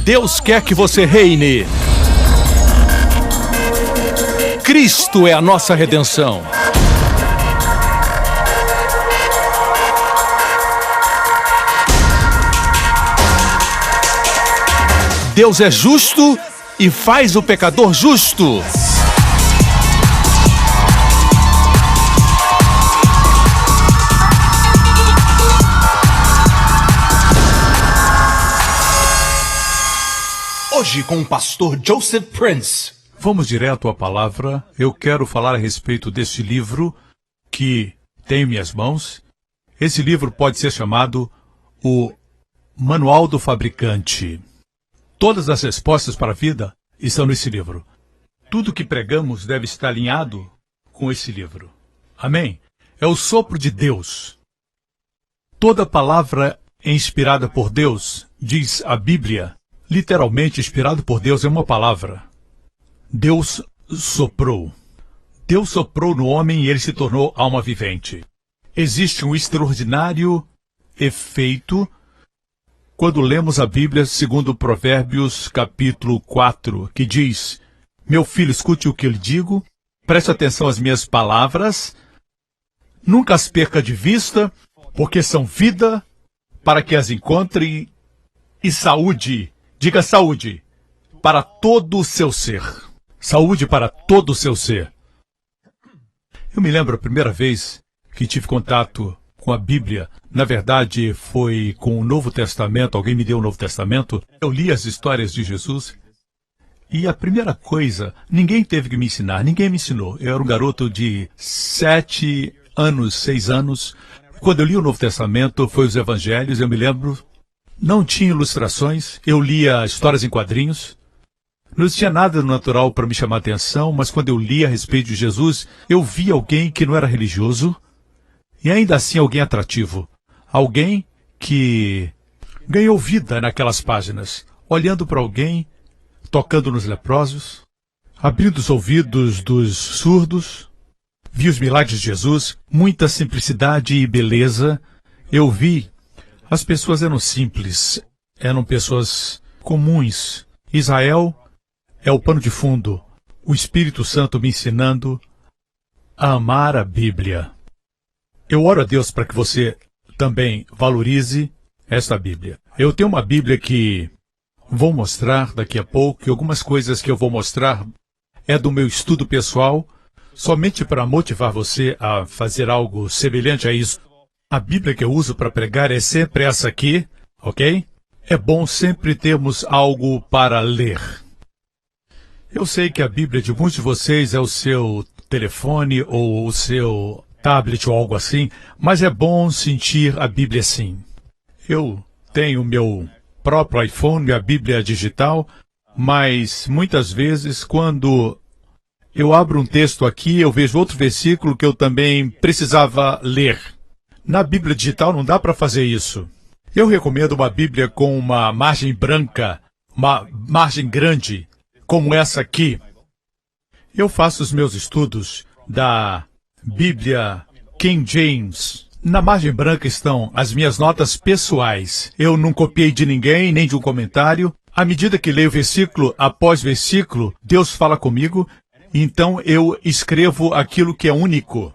Deus quer que você reine. Cristo é a nossa redenção. Deus é justo e faz o pecador justo. Hoje com o pastor Joseph Prince. Vamos direto à palavra. Eu quero falar a respeito deste livro que tenho em minhas mãos. Esse livro pode ser chamado o Manual do Fabricante. Todas as respostas para a vida estão nesse livro. Tudo que pregamos deve estar alinhado com esse livro. Amém? É o sopro de Deus. Toda palavra é inspirada por Deus, diz a Bíblia. Literalmente, inspirado por Deus é uma palavra. Deus soprou. Deus soprou no homem e ele se tornou alma vivente. Existe um extraordinário efeito quando lemos a Bíblia segundo Provérbios capítulo 4, que diz: Meu filho, escute o que eu lhe digo, preste atenção às minhas palavras, nunca as perca de vista, porque são vida para que as encontre e saúde. Diga saúde para todo o seu ser. Saúde para todo o seu ser. Eu me lembro a primeira vez que tive contato com a Bíblia. Na verdade, foi com o Novo Testamento. Alguém me deu o Novo Testamento. Eu li as histórias de Jesus. E a primeira coisa, ninguém teve que me ensinar. Ninguém me ensinou. Eu era um garoto de 7 anos, 6 anos. Quando eu li o Novo Testamento, foi os Evangelhos. Eu me lembro. Não tinha ilustrações, eu lia histórias em quadrinhos. Não tinha nada natural para me chamar a atenção, mas quando eu li a respeito de Jesus, eu vi alguém que não era religioso, e ainda assim alguém atrativo. Alguém que ganhou vida naquelas páginas, olhando para alguém, tocando nos leprosos, abrindo os ouvidos dos surdos. Vi os milagres de Jesus, muita simplicidade e beleza. Eu vi. As pessoas eram simples, eram pessoas comuns. Israel é o pano de fundo, o Espírito Santo me ensinando a amar a Bíblia. Eu oro a Deus para que você também valorize esta Bíblia. Eu tenho uma Bíblia que vou mostrar daqui a pouco, e algumas coisas que eu vou mostrar é do meu estudo pessoal, somente para motivar você a fazer algo semelhante a isso. A Bíblia que eu uso para pregar é sempre essa aqui, ok? É bom sempre termos algo para ler. Eu sei que a Bíblia de muitos de vocês é o seu telefone ou o seu tablet ou algo assim, mas é bom sentir a Bíblia assim. Eu tenho o meu próprio iPhone, a Bíblia digital, mas muitas vezes quando eu abro um texto aqui, eu vejo outro versículo que eu também precisava ler. Na Bíblia digital não dá para fazer isso. Eu recomendo uma Bíblia com uma margem branca, uma margem grande, como essa aqui. Eu faço os meus estudos da Bíblia King James. Na margem branca estão as minhas notas pessoais. Eu não copiei de ninguém, nem de um comentário. À medida que leio versículo após versículo, Deus fala comigo, então eu escrevo aquilo que é único.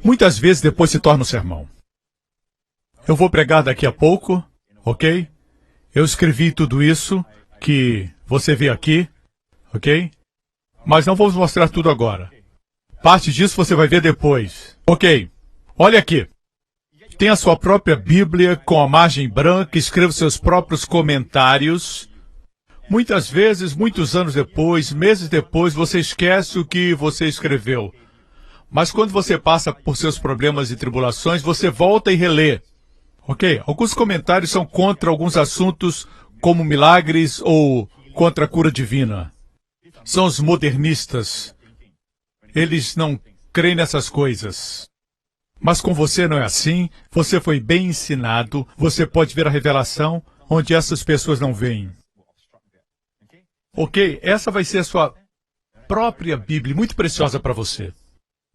Muitas vezes depois se torna um sermão. Eu vou pregar daqui a pouco, ok? Eu escrevi tudo isso que você vê aqui, ok? Mas não vamos mostrar tudo agora. Parte disso você vai ver depois. Ok, olha aqui. Tem a sua própria Bíblia com a margem branca, escreva seus próprios comentários. Muitas vezes, muitos anos depois, meses depois, você esquece o que você escreveu. Mas quando você passa por seus problemas e tribulações, você volta e relê. Ok? Alguns comentários são contra alguns assuntos, como milagres ou contra a cura divina. São os modernistas. Eles não creem nessas coisas. Mas com você não é assim. Você foi bem ensinado. Você pode ver a revelação onde essas pessoas não veem. Ok? Essa vai ser a sua própria Bíblia, muito preciosa para você.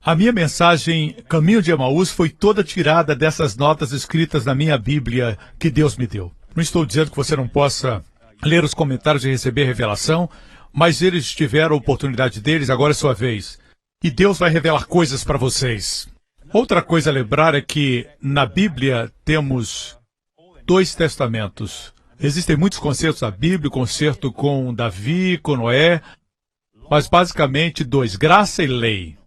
A minha mensagem, Caminho de Emaús, foi toda tirada dessas notas escritas na minha Bíblia que Deus me deu. Não estou dizendo que você não possa ler os comentários e receber revelação, mas eles tiveram a oportunidade deles, agora é sua vez. E Deus vai revelar coisas para vocês. Outra coisa a lembrar é que na Bíblia temos 2 testamentos. Existem muitos concertos da Bíblia, concerto com Davi, com Noé, mas basicamente 2, graça e lei.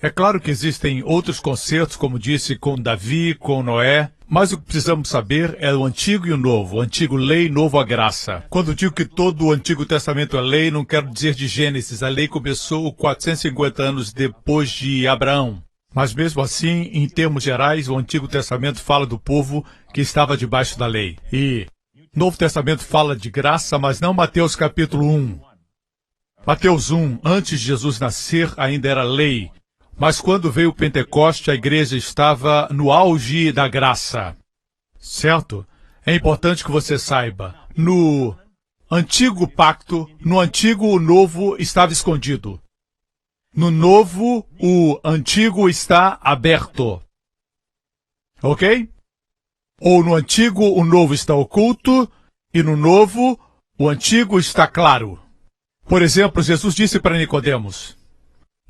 É claro que existem outros concertos, como disse, com Davi, com Noé, mas o que precisamos saber é o Antigo e o Novo, o Antigo lei, Novo a graça. Quando digo que todo o Antigo Testamento é lei, não quero dizer de Gênesis, a lei começou 450 anos depois de Abraão. Mas mesmo assim, em termos gerais, o Antigo Testamento fala do povo que estava debaixo da lei. E o Novo Testamento fala de graça, mas não Mateus capítulo 1. Mateus 1, antes de Jesus nascer, ainda era lei. Mas quando veio o Pentecoste, a igreja estava no auge da graça. Certo? É importante que você saiba. No Antigo Pacto, no Antigo o Novo estava escondido. No Novo, o Antigo está aberto. Ok? Ou no Antigo, o Novo está oculto, e no Novo, o Antigo está claro. Por exemplo, Jesus disse para Nicodemos,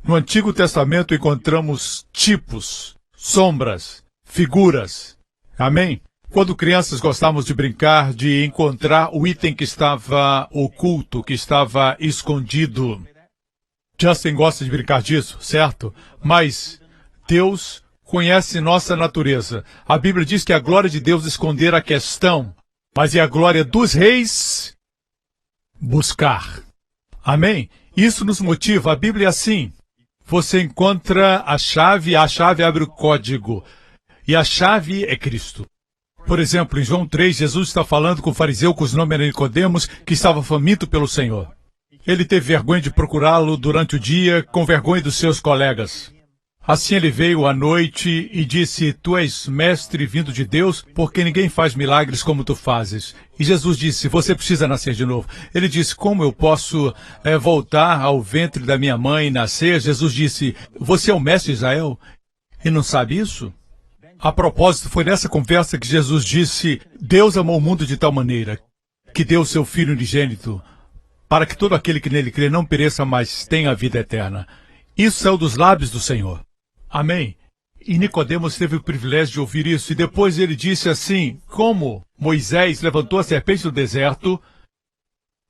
no Antigo Testamento encontramos tipos, sombras, figuras. Amém? Quando crianças gostávamos de brincar, de encontrar o item que estava oculto, que estava escondido. Justin gosta de brincar disso, certo? Mas Deus conhece nossa natureza. A Bíblia diz que a glória de Deus é esconder a questão, mas é a glória dos reis buscar. Amém? Isso nos motiva. A Bíblia é assim. Você encontra a chave abre o código. E a chave é Cristo. Por exemplo, em João 3, Jesus está falando com o fariseu cujo nome era Nicodemos, que estava faminto pelo Senhor. Ele teve vergonha de procurá-lo durante o dia, com vergonha dos seus colegas. Assim ele veio à noite e disse, tu és mestre vindo de Deus, porque ninguém faz milagres como tu fazes. E Jesus disse, você precisa nascer de novo. Ele disse, como eu posso voltar ao ventre da minha mãe e nascer? Jesus disse, você é o mestre de Israel e não sabe isso? A propósito, foi nessa conversa que Jesus disse, Deus amou o mundo de tal maneira que deu o seu Filho unigênito, para que todo aquele que nele crê não pereça, mas tenha a vida eterna. Isso saiu dos lábios do Senhor. Amém? E Nicodemos teve o privilégio de ouvir isso, e depois ele disse assim, como Moisés levantou a serpente no deserto,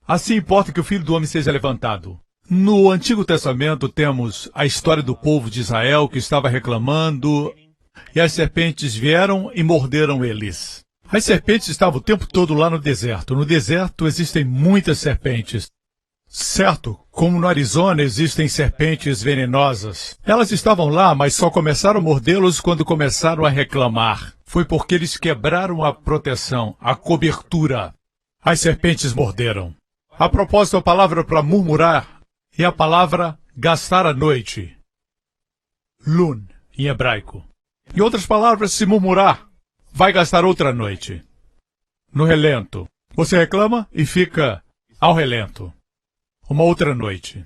assim importa que o Filho do Homem seja levantado. No Antigo Testamento temos a história do povo de Israel que estava reclamando, e as serpentes vieram e morderam eles. As serpentes estavam o tempo todo lá no deserto. No deserto existem muitas serpentes. Certo, como no Arizona existem serpentes venenosas. Elas estavam lá, mas só começaram a mordê-los quando começaram a reclamar. Foi porque eles quebraram a proteção, a cobertura. As serpentes morderam. A propósito, a palavra para murmurar é a palavra gastar a noite. Lun, em hebraico. Em outras palavras, se murmurar, vai gastar outra noite. No relento. Você reclama e fica ao relento. Uma outra noite.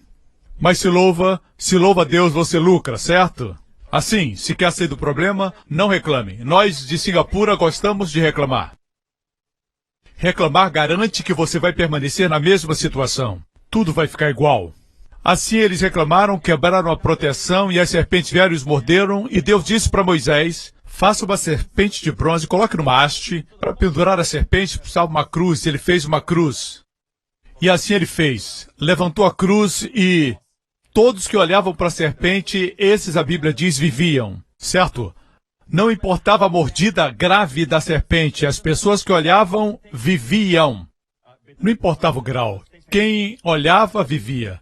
Mas se louva a Deus, você lucra, certo? Assim, se quer sair do problema, não reclame. Nós de Singapura gostamos de reclamar. Reclamar garante que você vai permanecer na mesma situação. Tudo vai ficar igual. Assim eles reclamaram, quebraram a proteção e as serpentes vieram e os morderam. E Deus disse para Moisés, faça uma serpente de bronze, coloque numa haste. Para pendurar a serpente precisava uma cruz, e ele fez uma cruz. E assim ele fez. Levantou a cruz e todos que olhavam para a serpente, esses a Bíblia diz, viviam. Certo? Não importava a mordida grave da serpente, as pessoas que olhavam, viviam. Não importava o grau. Quem olhava, vivia.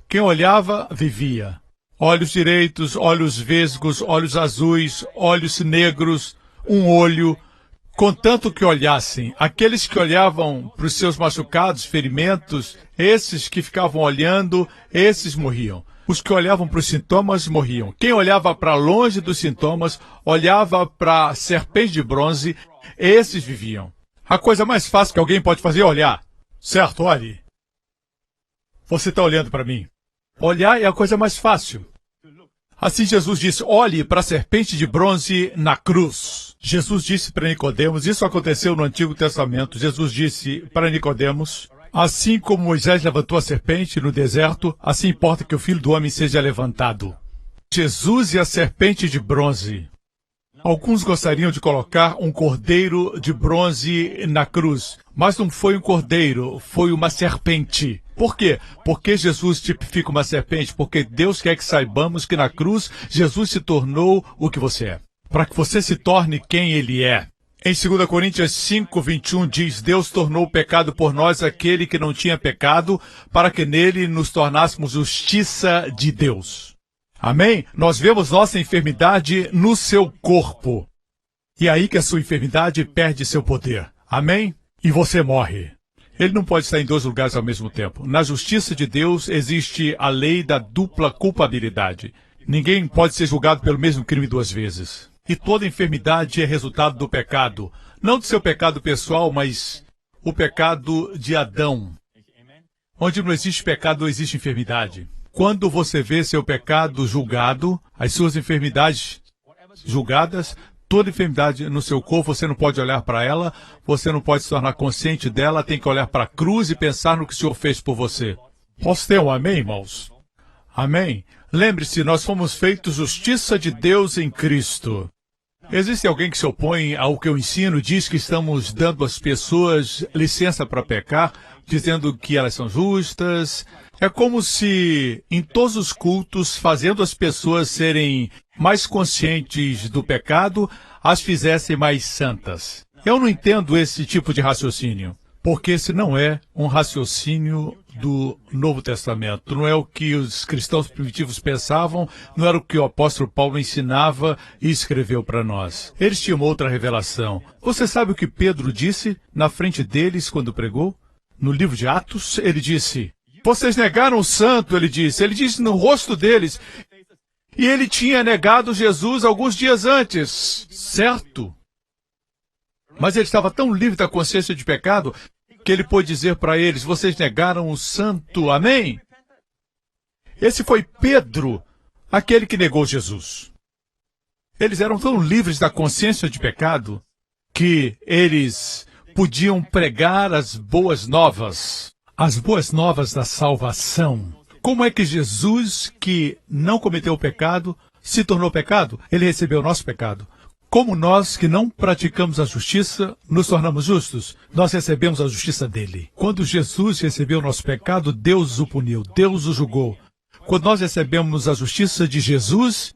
Quem olhava, vivia. Olhos direitos, olhos vesgos, olhos azuis, olhos negros, um olho. Contanto que olhassem, aqueles que olhavam para os seus machucados, ferimentos, esses que ficavam olhando, esses morriam. Os que olhavam para os sintomas morriam. Quem olhava para longe dos sintomas, olhava para a serpente de bronze, esses viviam. A coisa mais fácil que alguém pode fazer é olhar. Certo, olhe. Você está olhando para mim. Olhar é a coisa mais fácil. Assim Jesus disse, olhe para a serpente de bronze na cruz. Jesus disse para Nicodemos, isso aconteceu no Antigo Testamento, Jesus disse para Nicodemos, assim como Moisés levantou a serpente no deserto, assim importa que o Filho do Homem seja levantado. Jesus e a serpente de bronze. Alguns gostariam de colocar um cordeiro de bronze na cruz, mas não foi um cordeiro, foi uma serpente. Por quê? Porque Jesus tipifica uma serpente, porque Deus quer que saibamos que na cruz Jesus se tornou o que você é, para que você se torne quem Ele é. Em 2 Coríntios 5:21 diz, Deus tornou o pecado por nós aquele que não tinha pecado, para que nele nos tornássemos justiça de Deus. Amém? Nós vemos nossa enfermidade no seu corpo. E é aí que a sua enfermidade perde seu poder. Amém? E você morre. Ele não pode estar em dois lugares ao mesmo tempo. Na justiça de Deus existe a lei da dupla culpabilidade. Ninguém pode ser julgado pelo mesmo crime duas vezes. E toda enfermidade é resultado do pecado. Não do seu pecado pessoal, mas o pecado de Adão. Onde não existe pecado, não existe enfermidade. Quando você vê seu pecado julgado, as suas enfermidades julgadas, toda enfermidade no seu corpo, você não pode olhar para ela, você não pode se tornar consciente dela, tem que olhar para a cruz e pensar no que o Senhor fez por você. Posso ter um amém, irmãos? Amém? Lembre-se, nós fomos feitos justiça de Deus em Cristo. Existe alguém que se opõe ao que eu ensino, diz que estamos dando às pessoas licença para pecar, dizendo que elas são justas. É como se, em todos os cultos, fazendo as pessoas serem mais conscientes do pecado, as fizessem mais santas. Eu não entendo esse tipo de raciocínio, porque esse não é um raciocínio do Novo Testamento. Não é o que os cristãos primitivos pensavam, não era o que o apóstolo Paulo ensinava e escreveu para nós. Eles tinham outra revelação. Você sabe o que Pedro disse na frente deles quando pregou? No livro de Atos, ele disse... Vocês negaram o santo, ele disse no rosto deles. E ele tinha negado Jesus alguns dias antes, certo? Mas ele estava tão livre da consciência de pecado que ele pôde dizer para eles, vocês negaram o santo, amém? Esse foi Pedro, aquele que negou Jesus. Eles eram tão livres da consciência de pecado que eles podiam pregar as boas novas. As boas novas da salvação. Como é que Jesus, que não cometeu o pecado, se tornou pecado? Ele recebeu o nosso pecado. Como nós, que não praticamos a justiça, nos tornamos justos? Nós recebemos a justiça dele. Quando Jesus recebeu o nosso pecado, Deus o puniu, Deus o julgou. Quando nós recebemos a justiça de Jesus,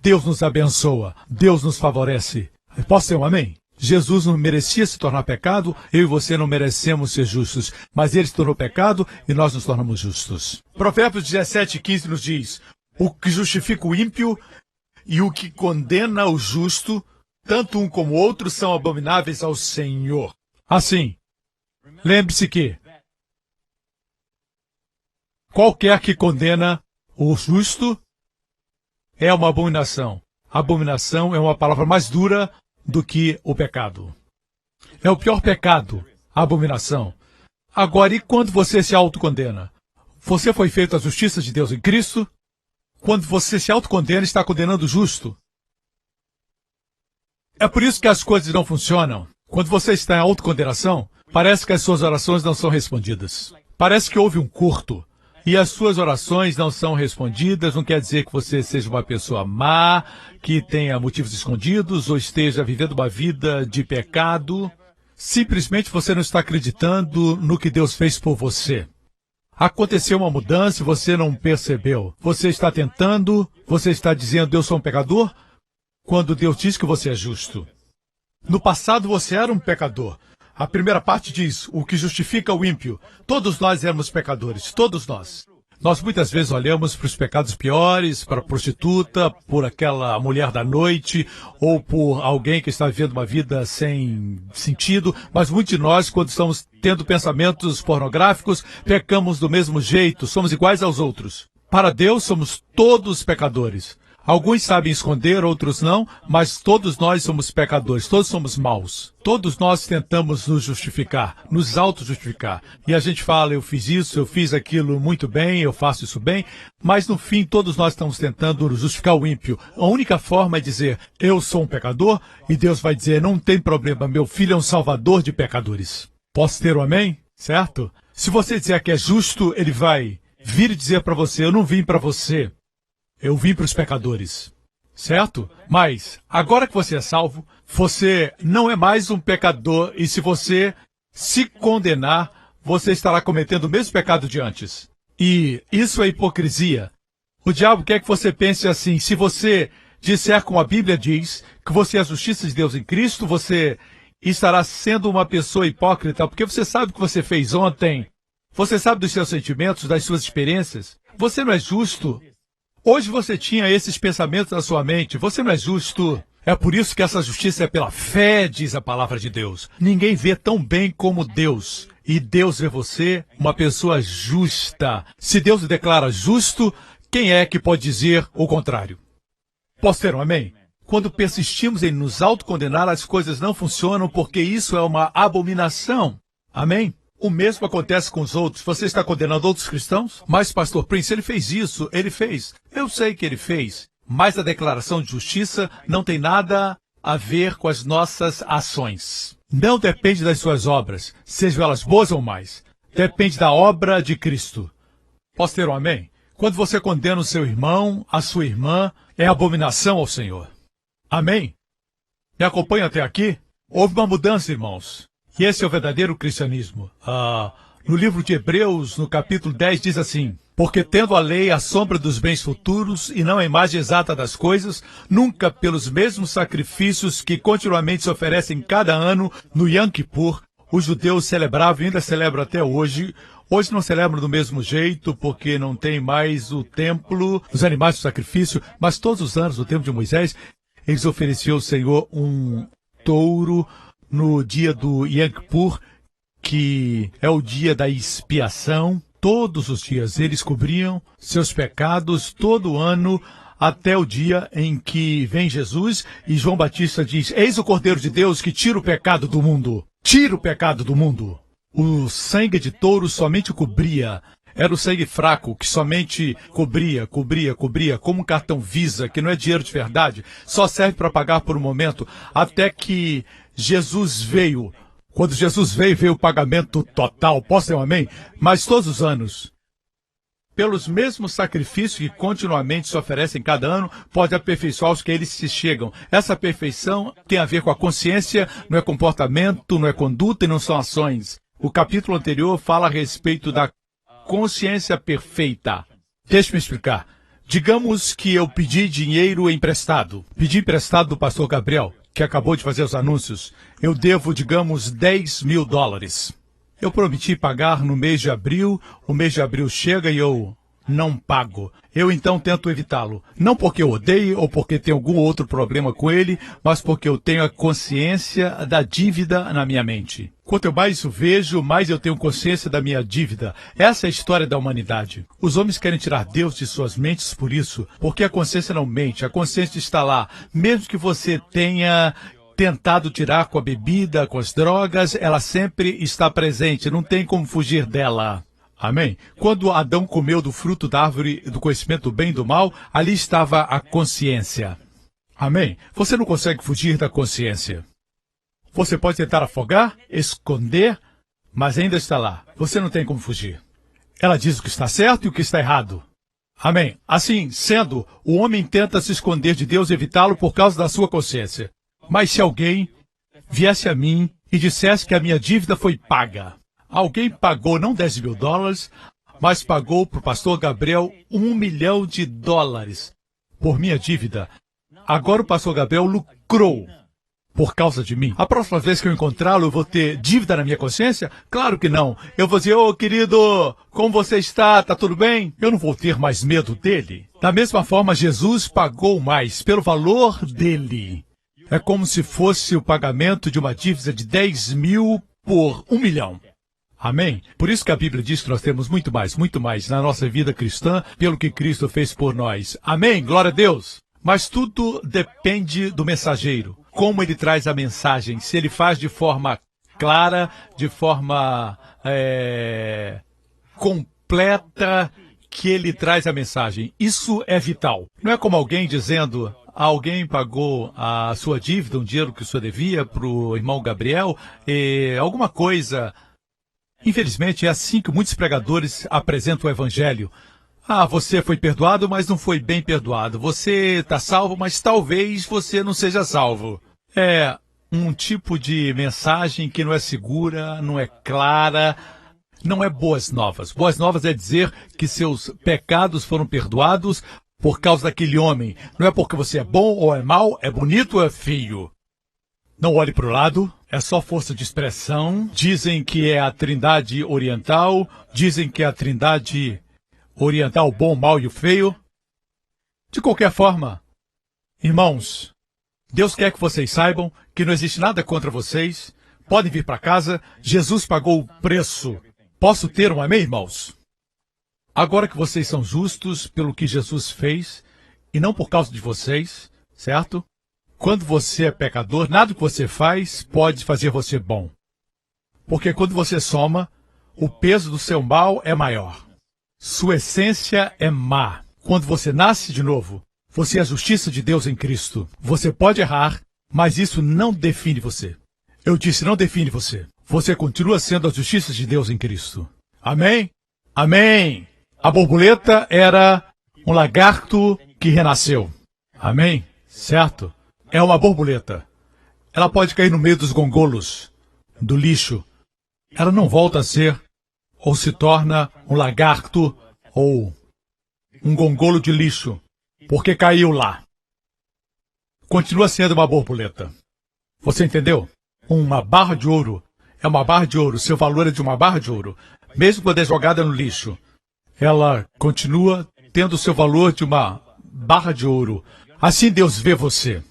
Deus nos abençoa, Deus nos favorece. Posso ter um amém? Jesus não merecia se tornar pecado, eu e você não merecemos ser justos, mas ele se tornou pecado e nós nos tornamos justos. Provérbios 17:15 nos diz, o que justifica o ímpio e o que condena o justo, tanto um como o outro são abomináveis ao Senhor. Assim, lembre-se que qualquer que condena o justo é uma abominação. Abominação é uma palavra mais dura do que o pecado. É o pior pecado, a abominação. Agora, e quando você se autocondena? Você foi feito a justiça de Deus em Cristo? Quando você se autocondena, está condenando o justo. É por isso que as coisas não funcionam. Quando você está em autocondenação, parece que as suas orações não são respondidas. Parece que houve um curto. E as suas orações não são respondidas, não quer dizer que você seja uma pessoa má, que tenha motivos escondidos ou esteja vivendo uma vida de pecado. Simplesmente você não está acreditando no que Deus fez por você. Aconteceu uma mudança e você não percebeu. Você está tentando, você está dizendo, eu sou um pecador, quando Deus diz que você é justo. No passado você era um pecador. A primeira parte diz, o que justifica o ímpio. Todos nós éramos pecadores, todos nós. Nós muitas vezes olhamos para os pecados piores, para a prostituta, por aquela mulher da noite, ou por alguém que está vivendo uma vida sem sentido, mas muitos de nós, quando estamos tendo pensamentos pornográficos, pecamos do mesmo jeito, somos iguais aos outros. Para Deus, somos todos pecadores. Alguns sabem esconder, outros não, mas todos nós somos pecadores, todos somos maus. Todos nós tentamos nos justificar, nos auto-justificar. E a gente fala, eu fiz isso, eu fiz aquilo muito bem, eu faço isso bem, mas no fim todos nós estamos tentando justificar o ímpio. A única forma é dizer, eu sou um pecador, e Deus vai dizer, não tem problema, meu filho é um salvador de pecadores. Posso ter um amém? Certo? Se você disser que é justo, ele vai vir dizer para você, eu não vim para você. Eu vim para os pecadores, certo? Mas, agora que você é salvo, você não é mais um pecador e se você se condenar, você estará cometendo o mesmo pecado de antes. E isso é hipocrisia. O diabo quer que você pense assim, se você disser como a Bíblia diz, que você é a justiça de Deus em Cristo, você estará sendo uma pessoa hipócrita, porque você sabe o que você fez ontem, você sabe dos seus sentimentos, das suas experiências, você não é justo. Hoje você tinha esses pensamentos na sua mente, você não é justo. É por isso que essa justiça é pela fé, diz a palavra de Deus. Ninguém vê tão bem como Deus. E Deus vê você uma pessoa justa. Se Deus o declara justo, quem é que pode dizer o contrário? Posso ter um amém? Quando persistimos em nos autocondenar, as coisas não funcionam porque isso é uma abominação. Amém? O mesmo acontece com os outros. Você está condenando outros cristãos? Mas, pastor Prince, ele fez isso, ele fez. Eu sei que ele fez. Mas a declaração de justiça não tem nada a ver com as nossas ações. Não depende das suas obras, sejam elas boas ou mais. Depende da obra de Cristo. Posso ter um amém? Quando você condena o seu irmão, a sua irmã, é abominação ao Senhor. Amém? Me acompanha até aqui? Houve uma mudança, irmãos. E esse é o verdadeiro cristianismo. No livro de Hebreus, no capítulo 10, diz assim, porque tendo a lei a sombra dos bens futuros e não a imagem exata das coisas, nunca pelos mesmos sacrifícios que continuamente se oferecem cada ano no Yom Kippur, os judeus celebravam e ainda celebram até hoje. Hoje não celebram do mesmo jeito, porque não tem mais o templo, os animais do sacrifício, mas todos os anos, no tempo de Moisés, eles ofereciam ao Senhor um touro no dia do Yom Kippur, que é o dia da expiação. Todos os dias eles cobriam seus pecados todo ano até o dia em que vem Jesus e João Batista diz, eis o Cordeiro de Deus que tira o pecado do mundo. Tira o pecado do mundo. O sangue de touro somente cobria. Era o sangue fraco que somente cobria, como um cartão Visa, que não é dinheiro de verdade, só serve para pagar por um momento, até que Jesus veio. Quando Jesus veio, veio o pagamento total. Posso ter um amém? Mas todos os anos, pelos mesmos sacrifícios que continuamente se oferecem cada ano, pode aperfeiçoar os que eles se chegam. Essa perfeição tem a ver com a consciência, não é comportamento, não é conduta e não são ações. O capítulo anterior fala a respeito da consciência perfeita. Deixe-me explicar. Digamos que eu pedi dinheiro emprestado. Pedi emprestado do pastor Gabriel, que acabou de fazer os anúncios. Eu devo, digamos, $10.000. Eu prometi pagar no mês de abril. O mês de abril chega e eu não pago. Eu então tento evitá-lo. Não porque eu odeie ou porque tenho algum outro problema com ele, mas porque eu tenho a consciência da dívida na minha mente. Quanto mais o vejo, mais eu tenho consciência da minha dívida. Essa é a história da humanidade. Os homens querem tirar Deus de suas mentes por isso, porque a consciência não mente, a consciência está lá. Mesmo que você tenha tentado tirar com a bebida, com as drogas, ela sempre está presente, não tem como fugir dela. Amém? Quando Adão comeu do fruto da árvore do conhecimento do bem e do mal, ali estava a consciência. Amém? Você não consegue fugir da consciência. Você pode tentar afogar, esconder, mas ainda está lá. Você não tem como fugir. Ela diz o que está certo e o que está errado. Amém? Assim sendo, o homem tenta se esconder de Deus e evitá-lo por causa da sua consciência. Mas se alguém viesse a mim e dissesse que a minha dívida foi paga, alguém pagou não $10.000, mas pagou para o pastor Gabriel $1 milhão por minha dívida. Agora o pastor Gabriel lucrou por causa de mim. A próxima vez que eu encontrá-lo, eu vou ter dívida na minha consciência? Claro que não. Eu vou dizer, ô querido, como você está? Tá tudo bem? Eu não vou ter mais medo dele. Da mesma forma, Jesus pagou mais pelo valor dele. É como se fosse o pagamento de uma dívida de 10 mil por 1 milhão. Amém? Por isso que a Bíblia diz que nós temos muito mais na nossa vida cristã, pelo que Cristo fez por nós. Amém? Glória a Deus! Mas tudo depende do mensageiro. Como ele traz a mensagem. Se ele faz de forma clara, de forma completa, que ele traz a mensagem. Isso é vital. Não é como alguém dizendo, alguém pagou a sua dívida, um dinheiro que o senhor devia para o irmão Gabriel, alguma coisa. Infelizmente, é assim que muitos pregadores apresentam o evangelho. Ah, você foi perdoado, mas não foi bem perdoado. Você está salvo, mas talvez você não seja salvo. É um tipo de mensagem que não é segura, não é clara, não é boas novas. Boas novas é dizer que seus pecados foram perdoados por causa daquele homem. Não é porque você é bom ou é mau, é bonito ou é feio. Não olhe para o lado, é só força de expressão. Dizem que é a Trindade Oriental, dizem que é a Trindade Oriental, o bom, o mau e o feio. De qualquer forma, irmãos, Deus quer que vocês saibam que não existe nada contra vocês. Podem vir para casa, Jesus pagou o preço. Posso ter um amém, irmãos? Agora que vocês são justos pelo que Jesus fez, e não por causa de vocês, certo? Quando você é pecador, nada que você faz pode fazer você bom. Porque quando você soma, o peso do seu mal é maior. Sua essência é má. Quando você nasce de novo, você é a justiça de Deus em Cristo. Você pode errar, mas isso não define você. Eu disse, não define você. Você continua sendo a justiça de Deus em Cristo. Amém? Amém! A borboleta era um lagarto que renasceu. Amém? Certo? É uma borboleta. Ela pode cair no meio dos gongolos, do lixo. Ela não volta a ser, ou se torna um lagarto, ou um gongolo de lixo, porque caiu lá. Continua sendo uma borboleta. Você entendeu? Uma barra de ouro é uma barra de ouro. Seu valor é de uma barra de ouro. Mesmo quando é jogada no lixo, ela continua tendo o seu valor de uma barra de ouro. Assim Deus vê você.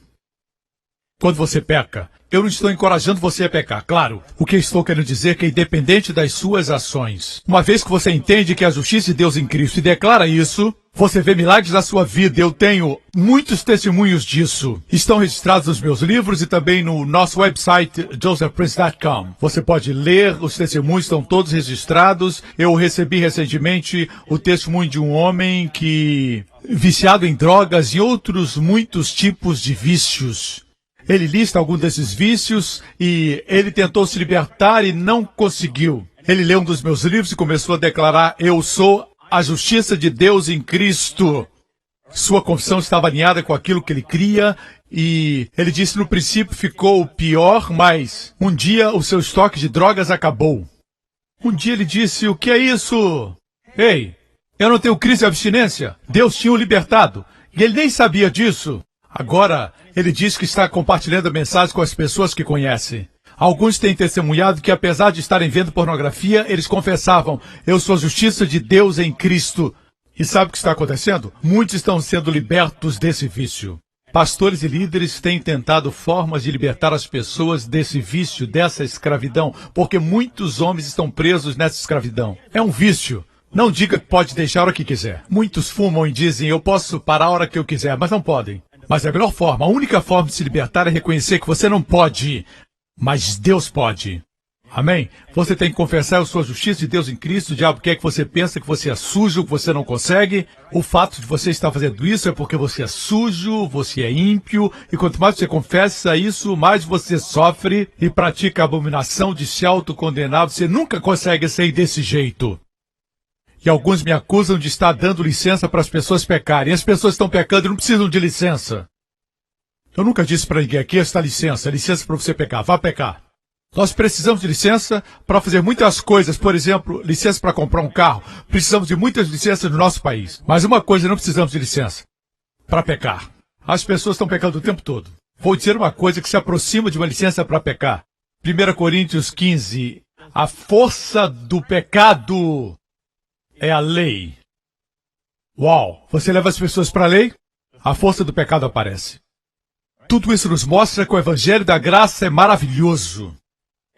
Quando você peca, eu não estou encorajando você a pecar, claro. O que estou querendo dizer é que é independente das suas ações. Uma vez que você entende que é a justiça de Deus em Cristo e declara isso, você vê milagres na sua vida. Eu tenho muitos testemunhos disso. Estão registrados nos meus livros e também no nosso website, josephprince.com. Você pode ler, os testemunhos estão todos registrados. Eu recebi recentemente o testemunho de um homem que, viciado em drogas e outros muitos tipos de vícios. Ele lista alguns desses vícios e ele tentou se libertar e não conseguiu. Ele leu um dos meus livros e começou a declarar, eu sou a justiça de Deus em Cristo. Sua confissão estava alinhada com aquilo que ele cria e ele disse no princípio ficou pior, mas um dia o seu estoque de drogas acabou. Um dia ele disse, o que é isso? Ei, eu não tenho crise de abstinência. Deus tinha o libertado e ele nem sabia disso. Agora, ele diz que está compartilhando a mensagem com as pessoas que conhece. Alguns têm testemunhado que, apesar de estarem vendo pornografia, eles confessavam, eu sou a justiça de Deus em Cristo. E sabe o que está acontecendo? Muitos estão sendo libertos desse vício. Pastores e líderes têm tentado formas de libertar as pessoas desse vício, dessa escravidão, porque muitos homens estão presos nessa escravidão. É um vício. Não diga que pode deixar a hora que quiser. Muitos fumam e dizem, eu posso parar a hora que eu quiser, mas não podem. Mas a melhor forma, a única forma de se libertar é reconhecer que você não pode, mas Deus pode. Amém? Você tem que confessar a sua justiça de Deus em Cristo. O diabo quer que você pense que você é sujo, que você não consegue. O fato de você estar fazendo isso é porque você é sujo, você é ímpio. E quanto mais você confessa isso, mais você sofre e pratica a abominação de se autocondenar. Você nunca consegue sair desse jeito. E alguns me acusam de estar dando licença para as pessoas pecarem. As pessoas estão pecando e não precisam de licença. Eu nunca disse para ninguém aqui, esta licença para você pecar. Vá pecar. Nós precisamos de licença para fazer muitas coisas. Por exemplo, licença para comprar um carro. Precisamos de muitas licenças no nosso país. Mas uma coisa, não precisamos de licença. Para pecar. As pessoas estão pecando o tempo todo. Vou dizer uma coisa que se aproxima de uma licença para pecar. 1 Coríntios 15. A força do pecado é a lei. Uau! Você leva as pessoas para a lei? A força do pecado aparece. Tudo isso nos mostra que o Evangelho da Graça é maravilhoso.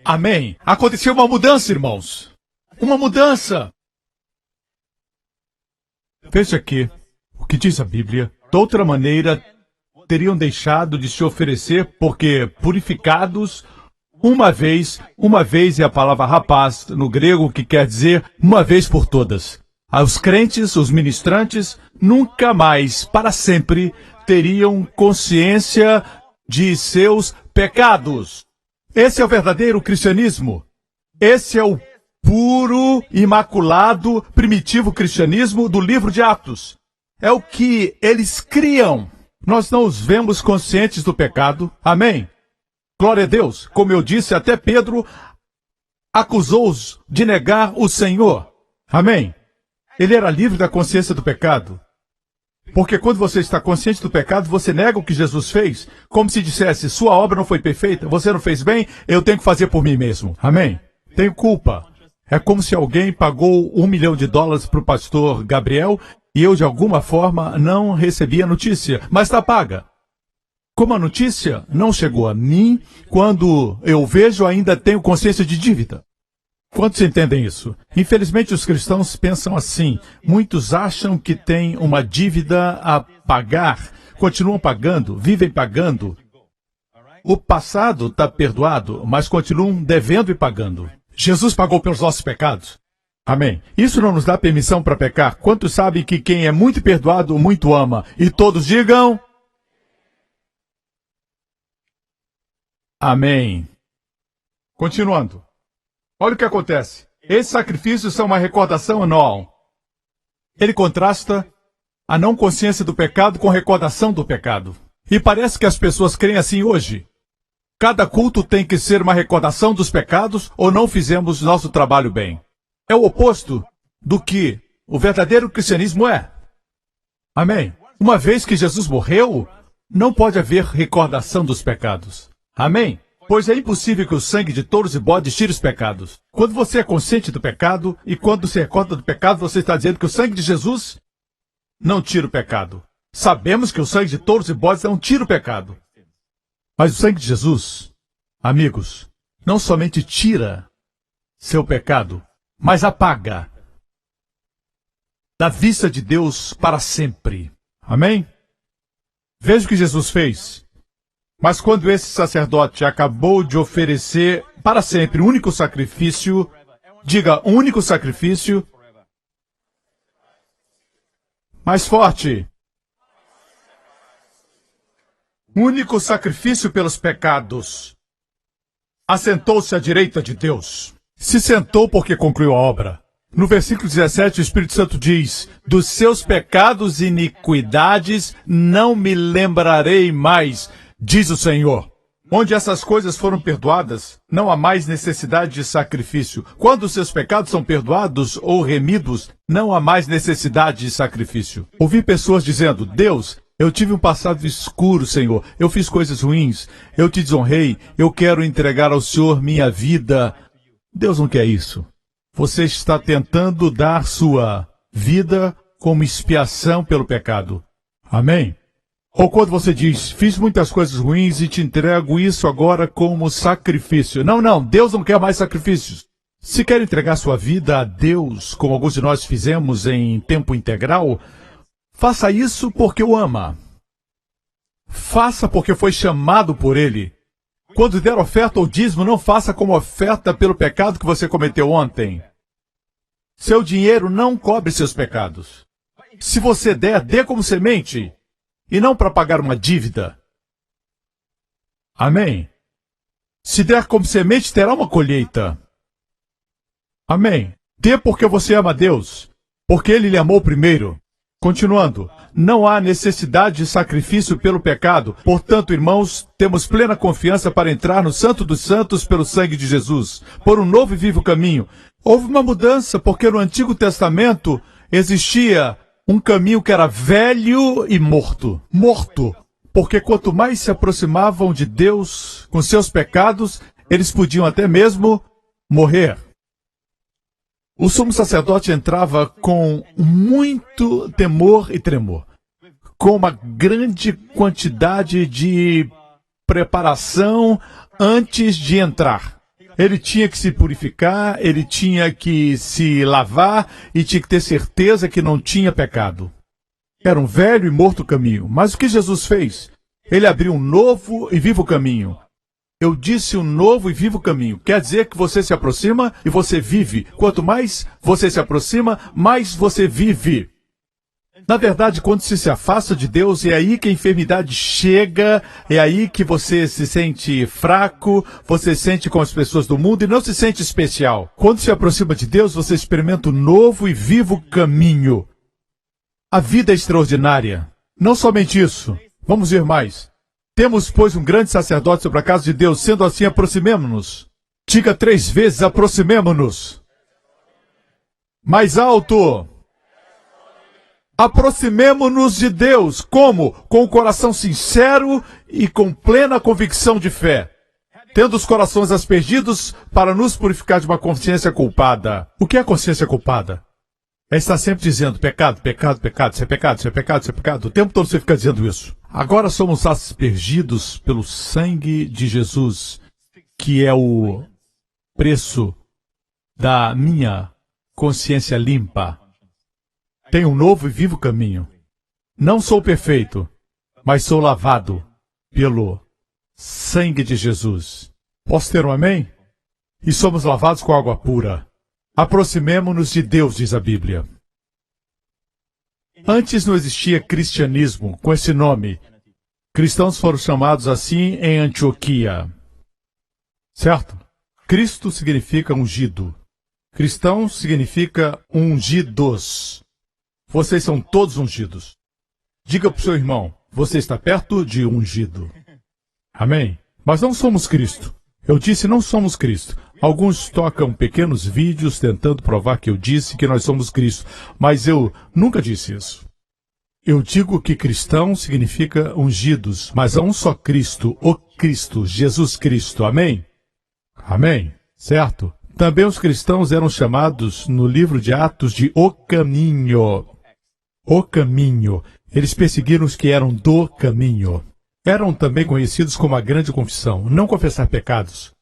Amém? Aconteceu uma mudança, irmãos. Uma mudança. Veja aqui o que diz a Bíblia. De outra maneira, teriam deixado de se oferecer porque purificados uma vez é a palavra rapaz no grego, que quer dizer uma vez por todas. Os crentes, os ministrantes, nunca mais, para sempre, teriam consciência de seus pecados. Esse é o verdadeiro cristianismo. Esse é o puro, imaculado, primitivo cristianismo do livro de Atos. É o que eles criam. Nós não os vemos conscientes do pecado. Amém? Glória a Deus. Como eu disse, até Pedro acusou-os de negar o Senhor. Amém? Ele era livre da consciência do pecado. Porque quando você está consciente do pecado, você nega o que Jesus fez, como se dissesse, sua obra não foi perfeita, você não fez bem, eu tenho que fazer por mim mesmo. Amém? Tenho culpa. É como se alguém pagou $1 milhão para o pastor Gabriel e eu, de alguma forma, não recebi a notícia, mas está paga. Como a notícia não chegou a mim, quando eu vejo, ainda tenho consciência de dívida. Quantos entendem isso? Infelizmente, os cristãos pensam assim. Muitos acham que têm uma dívida a pagar, continuam pagando, vivem pagando. O passado está perdoado, mas continuam devendo e pagando. Jesus pagou pelos nossos pecados. Amém. Isso não nos dá permissão para pecar. Quantos sabem que quem é muito perdoado, muito ama? E todos digam... Amém. Continuando. Olha o que acontece. Esses sacrifícios são uma recordação anual. Ele contrasta a não consciência do pecado com recordação do pecado. E parece que as pessoas creem assim hoje. Cada culto tem que ser uma recordação dos pecados ou não fizemos nosso trabalho bem. É o oposto do que o verdadeiro cristianismo é. Amém. Uma vez que Jesus morreu, não pode haver recordação dos pecados. Amém? Pois é impossível que o sangue de touros e bodes tire os pecados. Quando você é consciente do pecado e quando se recorda do pecado, você está dizendo que o sangue de Jesus não tira o pecado. Sabemos que o sangue de touros e bodes não tira o pecado. Mas o sangue de Jesus, amigos, não somente tira seu pecado, mas apaga da vista de Deus para sempre. Amém? Veja o que Jesus fez. Mas quando esse sacerdote acabou de oferecer para sempre um único sacrifício, diga, um único sacrifício, mais forte, único sacrifício pelos pecados, assentou-se à direita de Deus. Se sentou porque concluiu a obra. No versículo 17, o Espírito Santo diz, dos seus pecados e iniquidades não me lembrarei mais, diz o Senhor. Onde essas coisas foram perdoadas, não há mais necessidade de sacrifício. Quando os seus pecados são perdoados ou remidos, não há mais necessidade de sacrifício. Ouvi pessoas dizendo, Deus, eu tive um passado escuro, Senhor. Eu fiz coisas ruins. Eu te desonrei. Eu quero entregar ao Senhor minha vida. Deus não quer isso. Você está tentando dar sua vida como expiação pelo pecado. Amém? Ou quando você diz, fiz muitas coisas ruins e te entrego isso agora como sacrifício. Não, Deus não quer mais sacrifícios. Se quer entregar sua vida a Deus, como alguns de nós fizemos em tempo integral, faça isso porque o ama. Faça porque foi chamado por Ele. Quando der oferta ou dízimo, não faça como oferta pelo pecado que você cometeu ontem. Seu dinheiro não cobre seus pecados. Se você der, dê como semente. E não para pagar uma dívida. Amém? Se der como semente, terá uma colheita. Amém? Dê porque você ama a Deus, porque Ele lhe amou primeiro. Continuando, não há necessidade de sacrifício pelo pecado. Portanto, irmãos, temos plena confiança para entrar no Santo dos Santos pelo sangue de Jesus, por um novo e vivo caminho. Houve uma mudança, porque no Antigo Testamento existia um caminho que era velho e morto. Morto, porque quanto mais se aproximavam de Deus com seus pecados, eles podiam até mesmo morrer. O sumo sacerdote entrava com muito temor e tremor, com uma grande quantidade de preparação antes de entrar. Ele tinha que se purificar, ele tinha que se lavar e tinha que ter certeza que não tinha pecado. Era um velho e morto caminho. Mas o que Jesus fez? Ele abriu um novo e vivo caminho. Eu disse um novo e vivo caminho. Quer dizer que você se aproxima e você vive. Quanto mais você se aproxima, mais você vive. Na verdade, quando você se afasta de Deus, é aí que a enfermidade chega, é aí que você se sente fraco, você se sente com as pessoas do mundo e não se sente especial. Quando se aproxima de Deus, você experimenta um novo e vivo caminho. A vida é extraordinária. Não somente isso. Vamos ver mais. Temos, pois, um grande sacerdote sobre a casa de Deus. Sendo assim, aproximemo-nos. Diga 3 vezes, aproximemo-nos. Mais alto. Aproximemo-nos de Deus. Como? Com o coração sincero e com plena convicção de fé. Tendo os corações aspergidos para nos purificar de uma consciência culpada. O que é consciência culpada? É estar sempre dizendo pecado, pecado, pecado, isso é pecado, isso é pecado, isso é pecado. O tempo todo você fica dizendo isso. Agora somos aspergidos pelo sangue de Jesus, que é o preço da minha consciência limpa. Tenho um novo e vivo caminho. Não sou perfeito, mas sou lavado pelo sangue de Jesus. Posso ter um amém? E somos lavados com água pura. Aproximemo-nos de Deus, diz a Bíblia. Antes não existia cristianismo com esse nome. Cristãos foram chamados assim em Antioquia. Certo? Cristo significa ungido. Cristão significa ungidos. Vocês são todos ungidos. Diga para o seu irmão, você está perto de ungido. Amém? Mas não somos Cristo. Eu disse não somos Cristo. Alguns tocam pequenos vídeos tentando provar que eu disse que nós somos Cristo, mas eu nunca disse isso. Eu digo que cristão significa ungidos, mas há um só Cristo, o Cristo, Jesus Cristo. Amém? Amém? Certo? Também os cristãos eram chamados no livro de Atos de O Caminho. O Caminho. Eles perseguiram os que eram do caminho. Eram também conhecidos como a grande confissão. Não confessar pecados,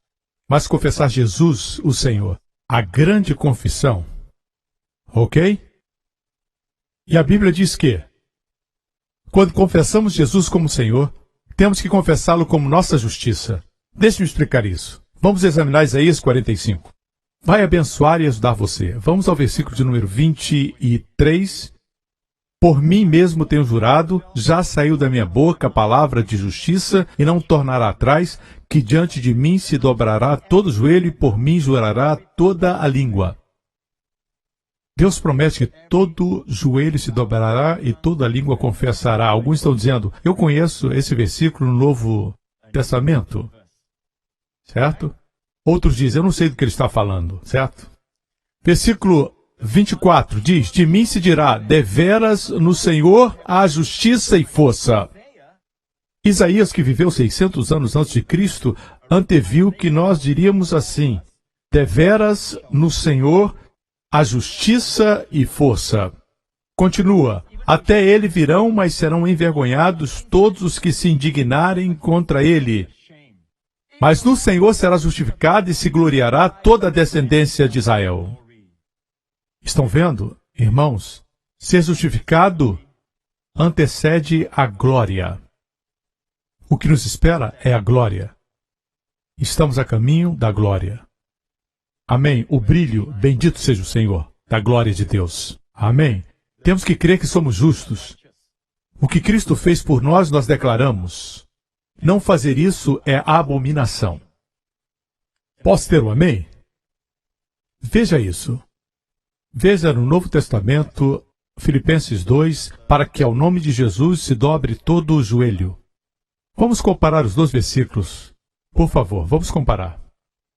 mas confessar Jesus, o Senhor. A grande confissão. Ok? E a Bíblia diz que, quando confessamos Jesus como Senhor, temos que confessá-lo como nossa justiça. Deixe-me explicar isso. Vamos examinar Isaías 45. Vai abençoar e ajudar você. Vamos ao versículo de número 23. Por mim mesmo tenho jurado, já saiu da minha boca a palavra de justiça e não tornará atrás, que diante de mim se dobrará todo o joelho e por mim jurará toda a língua. Deus promete que todo joelho se dobrará e toda a língua confessará. Alguns estão dizendo, eu conheço esse versículo no Novo Testamento. Certo? Outros dizem, eu não sei do que ele está falando. Certo? Versículo 24 diz, de mim se dirá, deveras no Senhor há justiça e força. Isaías, que viveu 600 anos antes de Cristo, anteviu que nós diríamos assim, deveras no Senhor há justiça e força. Continua, até ele virão, mas serão envergonhados todos os que se indignarem contra ele. Mas no Senhor será justificada e se gloriará toda a descendência de Israel. Estão vendo, irmãos? Ser justificado antecede a glória. O que nos espera é a glória. Estamos a caminho da glória. Amém. O brilho, bendito seja o Senhor, da glória de Deus. Amém. Temos que crer que somos justos. O que Cristo fez por nós, nós declaramos. Não fazer isso é abominação. Posso ter um amém? Veja isso. Veja no Novo Testamento, Filipenses 2, para que ao nome de Jesus se dobre todo o joelho. Vamos comparar os dois versículos. Por favor, vamos comparar.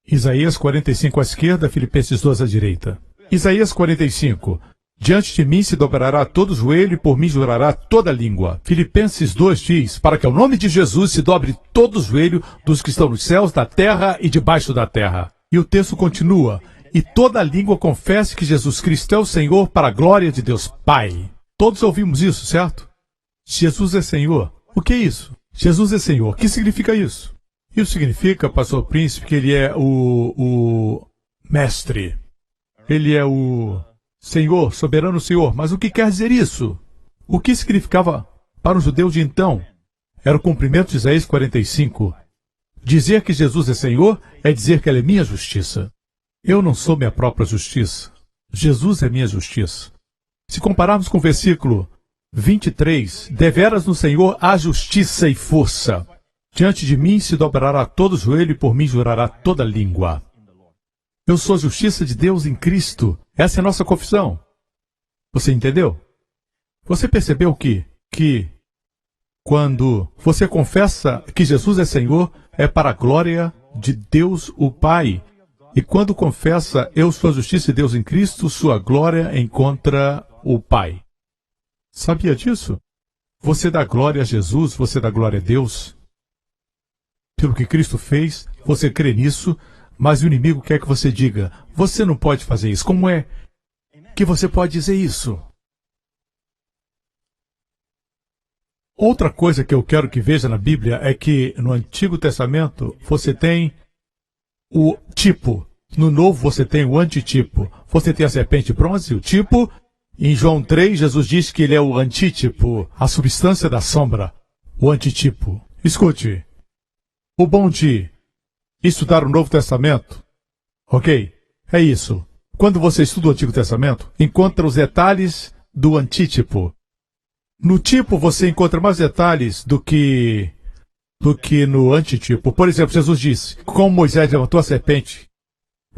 Isaías 45 à esquerda, Filipenses 2 à direita. Isaías 45. Diante de mim se dobrará todo o joelho e por mim jurará toda a língua. Filipenses 2 diz, para que ao nome de Jesus se dobre todo o joelho dos que estão nos céus, da terra e debaixo da terra. E o texto continua, e toda a língua confesse que Jesus Cristo é o Senhor para a glória de Deus Pai. Todos ouvimos isso, certo? Jesus é Senhor. O que é isso? Jesus é Senhor. O que significa isso? Isso significa, pastor Príncipe, que ele é o mestre. Ele é o Senhor, soberano Senhor. Mas o que quer dizer isso? O que significava para os judeus de então? era o cumprimento de Isaías 45. Dizer que Jesus é Senhor é dizer que Ele é minha justiça. Eu não sou minha própria justiça. Jesus é minha justiça. Se compararmos com o versículo 23, deveras no Senhor há justiça e força. Diante de mim se dobrará todo joelho e por mim jurará toda língua. Eu sou a justiça de Deus em Cristo. Essa é a nossa confissão. Você entendeu? Você percebeu que quando você confessa que Jesus é Senhor, é para a glória de Deus o Pai. E quando confessa, eu sou a justiça de Deus em Cristo, sua glória encontra o Pai. Sabia disso? Você dá glória a Jesus, você dá glória a Deus. Pelo que Cristo fez, você crê nisso, mas o inimigo quer que você diga, você não pode fazer isso. Como é que você pode dizer isso? Outra coisa que eu quero que veja na Bíblia é que no Antigo Testamento você tem o tipo. No Novo você tem o antitipo. Você tem a serpente bronze, o tipo. Em João 3, Jesus diz que ele é o antítipo, a substância da sombra, o antitipo. Escute, o bom de estudar o Novo Testamento, ok? É isso. Quando você estuda o Antigo Testamento, encontra os detalhes do antítipo. No tipo você encontra mais detalhes do que no antitipo. Por exemplo, Jesus disse, como Moisés levantou a serpente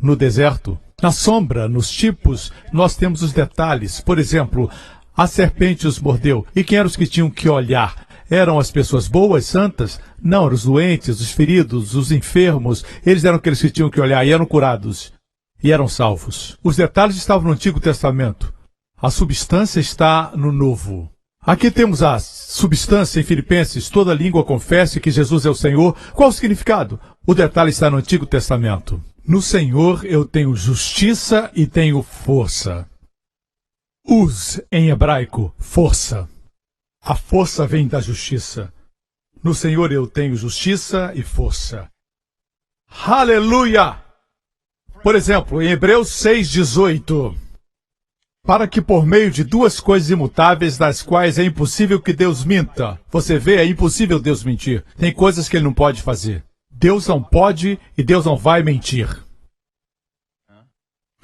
no deserto, na sombra, nos tipos, nós temos os detalhes. Por exemplo, a serpente os mordeu. E quem eram os que tinham que olhar? Eram as pessoas boas, santas? Não, eram os doentes, os feridos, os enfermos. Eles eram aqueles que tinham que olhar e eram curados. E eram salvos. Os detalhes estavam no Antigo Testamento. A substância está no Novo. Aqui temos a substância em Filipenses, toda língua confesse que Jesus é o Senhor. Qual o significado? O detalhe está no Antigo Testamento. No Senhor eu tenho justiça e tenho força. Uz, em hebraico, força. A força vem da justiça. No Senhor eu tenho justiça e força. Aleluia! Por exemplo, em Hebreus 6,18. Para que por meio de duas coisas imutáveis, das quais é impossível que Deus minta. Você vê, é impossível Deus mentir. Tem coisas que Ele não pode fazer. Deus não pode e Deus não vai mentir.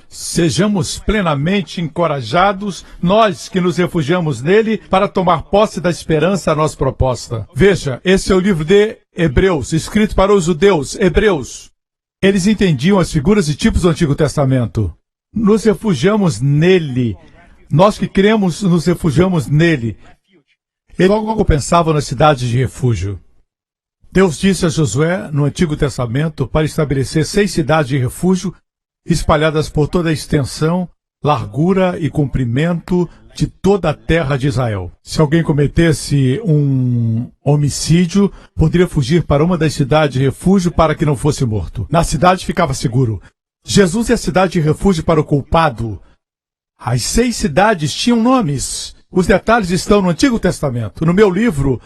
Sejamos plenamente encorajados, nós que nos refugiamos nele, para tomar posse da esperança a nossa proposta. Veja, esse é o livro de Hebreus, escrito para os judeus, Hebreus. Eles entendiam as figuras e tipos do Antigo Testamento. Nos refugiamos nele. Nós que cremos, nos refugiamos nele. Ele logo pensava nas cidades de refúgio. Deus disse a Josué, no Antigo Testamento, para estabelecer 6 cidades de refúgio, espalhadas por toda a extensão, largura e comprimento de toda a terra de Israel. Se alguém cometesse um homicídio, poderia fugir para uma das cidades de refúgio para que não fosse morto. Na cidade ficava seguro. Jesus é a cidade de refúgio para o culpado. As 6 cidades tinham nomes. Os detalhes estão no Antigo Testamento. No meu livro,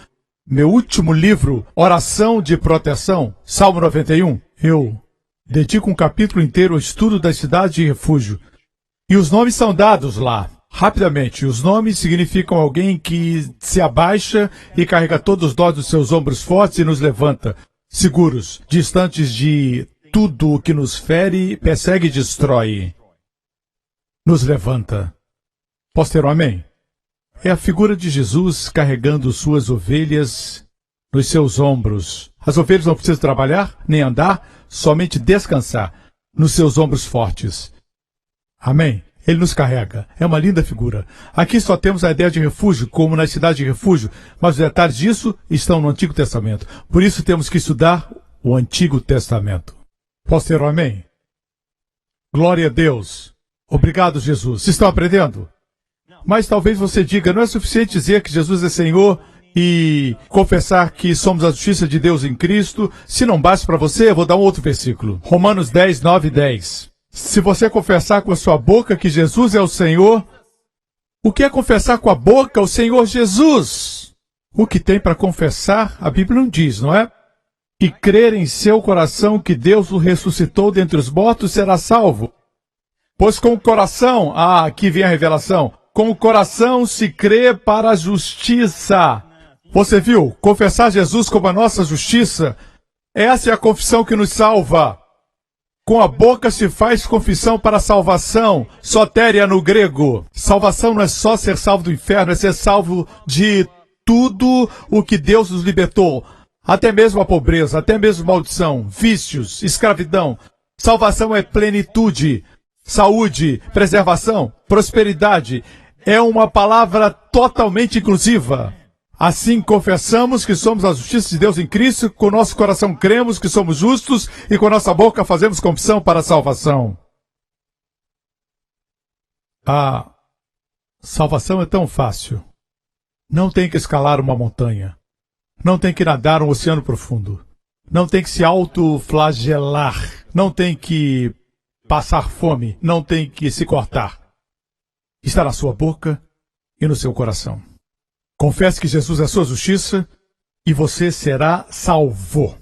meu último livro, Oração de Proteção, Salmo 91, eu dedico um capítulo inteiro ao estudo das cidades de refúgio. E os nomes são dados lá. Rapidamente, os nomes significam alguém que se abaixa e carrega todos os nós dos seus ombros fortes e nos levanta, seguros, distantes de tudo o que nos fere, persegue e destrói. Nos levanta. Posso ter um amém? É a figura de Jesus carregando suas ovelhas nos seus ombros. As ovelhas não precisam trabalhar, nem andar, somente descansar nos seus ombros fortes. Amém? Ele nos carrega. É uma linda figura. Aqui só temos a ideia de refúgio, como na cidade de refúgio, mas os detalhes disso estão no Antigo Testamento. Por isso temos que estudar o Antigo Testamento. Posso ter um amém? Glória a Deus. Obrigado, Jesus. Vocês estão aprendendo? Mas talvez você diga, não é suficiente dizer que Jesus é Senhor e confessar que somos a justiça de Deus em Cristo. Se não basta para você, eu vou dar um outro versículo. Romanos 10, 9 e 10. Se você confessar com a sua boca que Jesus é o Senhor, o que é confessar com a boca o Senhor Jesus? O que tem para confessar, a Bíblia não diz, não é? E crer em seu coração que Deus o ressuscitou dentre os mortos será salvo. Pois com o coração, aqui vem a revelação, com o coração se crê para a justiça. Você viu? Confessar Jesus como a nossa justiça, essa é a confissão que nos salva. Com a boca se faz confissão para a salvação, sotéria no grego. Salvação não é só ser salvo do inferno, é ser salvo de tudo o que Deus nos libertou. Até mesmo a pobreza, até mesmo maldição, vícios, escravidão. Salvação é plenitude, saúde, preservação, prosperidade. É uma palavra totalmente inclusiva. Assim confessamos que somos a justiça de Deus em Cristo, com nosso coração cremos que somos justos e com nossa boca fazemos confissão para a salvação. A salvação é tão fácil. Não tem que escalar uma montanha. Não tem que nadar um oceano profundo. Não tem que se autoflagelar. Não tem que passar fome. Não tem que se cortar. Está na sua boca e no seu coração. Confesse que Jesus é a sua justiça e você será salvo.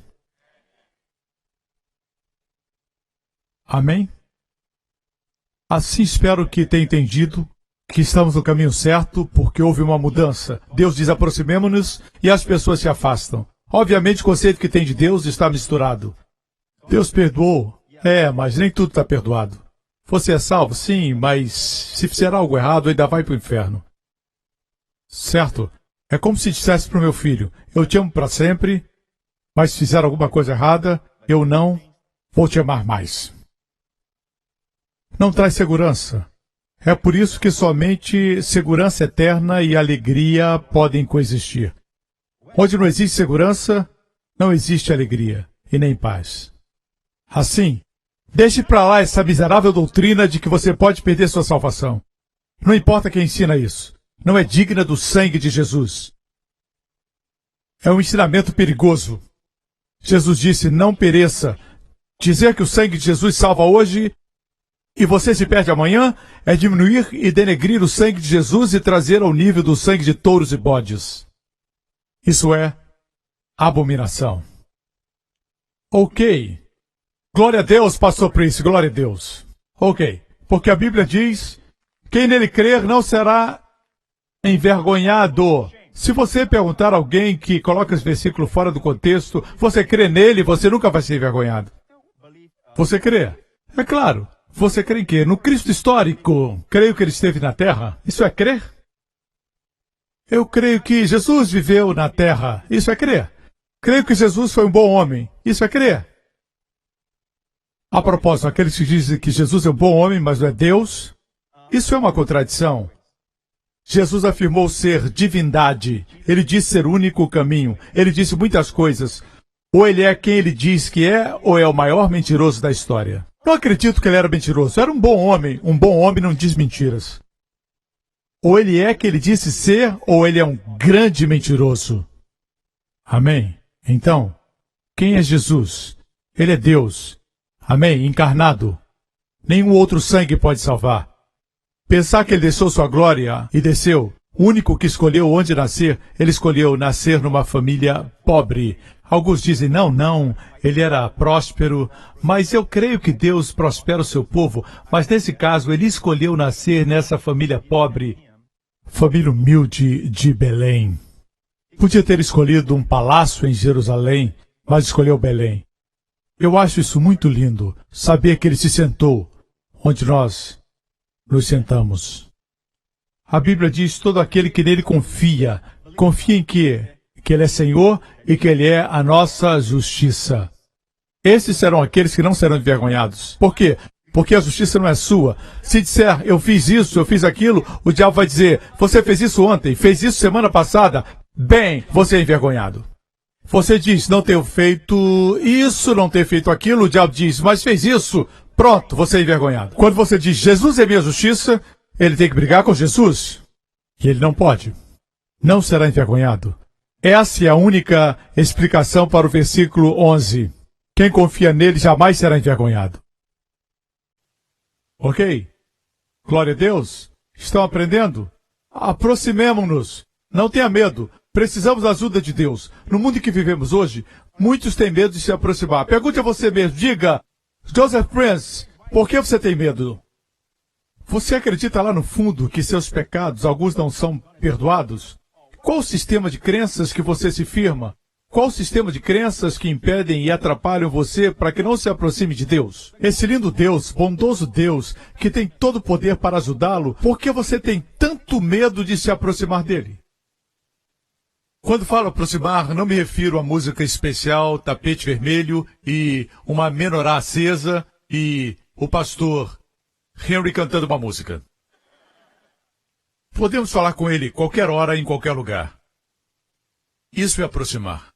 Amém? Assim espero que tenha entendido que estamos no caminho certo porque houve uma mudança. Deus diz aproximemo-nos e as pessoas se afastam. Obviamente o conceito que tem de Deus está misturado. Deus perdoou? Mas nem tudo está perdoado. Você é salvo? Sim, mas se fizer algo errado ainda vai para o inferno. Certo? É como se dissesse para o meu filho, eu te amo para sempre, mas se fizer alguma coisa errada, eu não vou te amar mais. Não traz segurança. É por isso que somente segurança eterna e alegria podem coexistir. Onde não existe segurança, não existe alegria e nem paz. Assim, deixe para lá essa miserável doutrina de que você pode perder sua salvação. Não importa quem ensina isso. Não é digna do sangue de Jesus. É um ensinamento perigoso. Jesus disse, não pereça. Dizer que o sangue de Jesus salva hoje e você se perde amanhã é diminuir e denegrir o sangue de Jesus e trazer ao nível do sangue de touros e bodes. Isso é abominação. Ok. Glória a Deus, pastor Prince, glória a Deus. Ok. Porque a Bíblia diz, quem nele crer não será envergonhado. Se você perguntar a alguém que coloca esse versículo fora do contexto, você crê nele, você nunca vai ser envergonhado. Você crê? É claro. Você crê em quê? No Cristo histórico. Creio que ele esteve na Terra. Isso é crer? Eu creio que Jesus viveu na Terra. Isso é crer. Creio que Jesus foi um bom homem. Isso é crer. A propósito, aqueles que dizem que Jesus é um bom homem, mas não é Deus, isso é uma contradição. Jesus afirmou ser divindade. Ele disse ser o único caminho. Ele disse muitas coisas. Ou ele é quem ele diz que é, ou é o maior mentiroso da história. Não acredito que ele era mentiroso. Era um bom homem. Um bom homem não diz mentiras. Ou ele é quem ele disse ser, ou ele é um grande mentiroso. Amém? Então, quem é Jesus? Ele é Deus. Amém? Encarnado. Nenhum outro sangue pode salvar. Pensar que ele deixou sua glória e desceu, o único que escolheu onde nascer, ele escolheu nascer numa família pobre. Alguns dizem, não, ele era próspero, mas eu creio que Deus prospera o seu povo, mas nesse caso ele escolheu nascer nessa família pobre, família humilde de Belém. Podia ter escolhido um palácio em Jerusalém, mas escolheu Belém. Eu acho isso muito lindo, saber que ele se sentou onde nós nos sentamos. A Bíblia diz, todo aquele que nele confia, confia em quê? Que ele é Senhor e que ele é a nossa justiça. Esses serão aqueles que não serão envergonhados. Por quê? Porque a justiça não é sua. Se disser, eu fiz isso, eu fiz aquilo, o diabo vai dizer, você fez isso ontem, fez isso semana passada, bem, você é envergonhado. Você diz, não tenho feito isso, não tenho feito aquilo, o diabo diz, mas fez isso, pronto, você é envergonhado. Quando você diz, Jesus é minha justiça, ele tem que brigar com Jesus. E ele não pode. Não será envergonhado. Essa é a única explicação para o versículo 11. Quem confia nele jamais será envergonhado. Ok? Glória a Deus. Estão aprendendo? Aproximemo-nos. Não tenha medo. Precisamos da ajuda de Deus. No mundo em que vivemos hoje, muitos têm medo de se aproximar. Pergunte a você mesmo. Diga, Joseph Prince, por que você tem medo? Você acredita lá no fundo que seus pecados, alguns não são perdoados? Qual o sistema de crenças que você se firma? Qual o sistema de crenças que impedem e atrapalham você para que não se aproxime de Deus? Esse lindo Deus, bondoso Deus, que tem todo o poder para ajudá-lo, por que você tem tanto medo de se aproximar dele? Quando falo aproximar, não me refiro a música especial, tapete vermelho e uma menorá acesa e o pastor Henry cantando uma música. Podemos falar com ele qualquer hora, em qualquer lugar. Isso é aproximar.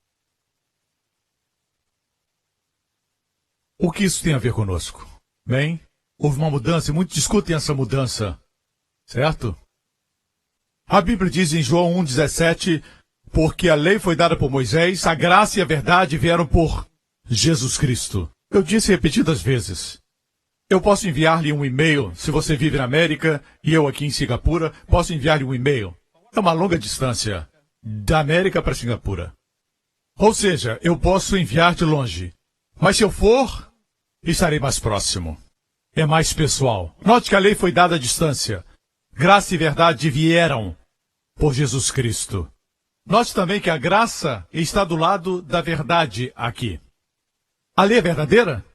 O que isso tem a ver conosco? Bem, houve uma mudança e muitos discutem essa mudança, certo? A Bíblia diz em João 1,17, porque a lei foi dada por Moisés, a graça e a verdade vieram por Jesus Cristo. Eu disse repetidas vezes. Eu posso enviar-lhe um e-mail, se você vive na América e eu aqui em Singapura, posso enviar-lhe um e-mail. É uma longa distância, da América para Singapura. Ou seja, eu posso enviar de longe. Mas se eu for, estarei mais próximo. É mais pessoal. Note que a lei foi dada à distância. Graça e verdade vieram por Jesus Cristo. Note também que a graça está do lado da verdade aqui. A lei é verdadeira?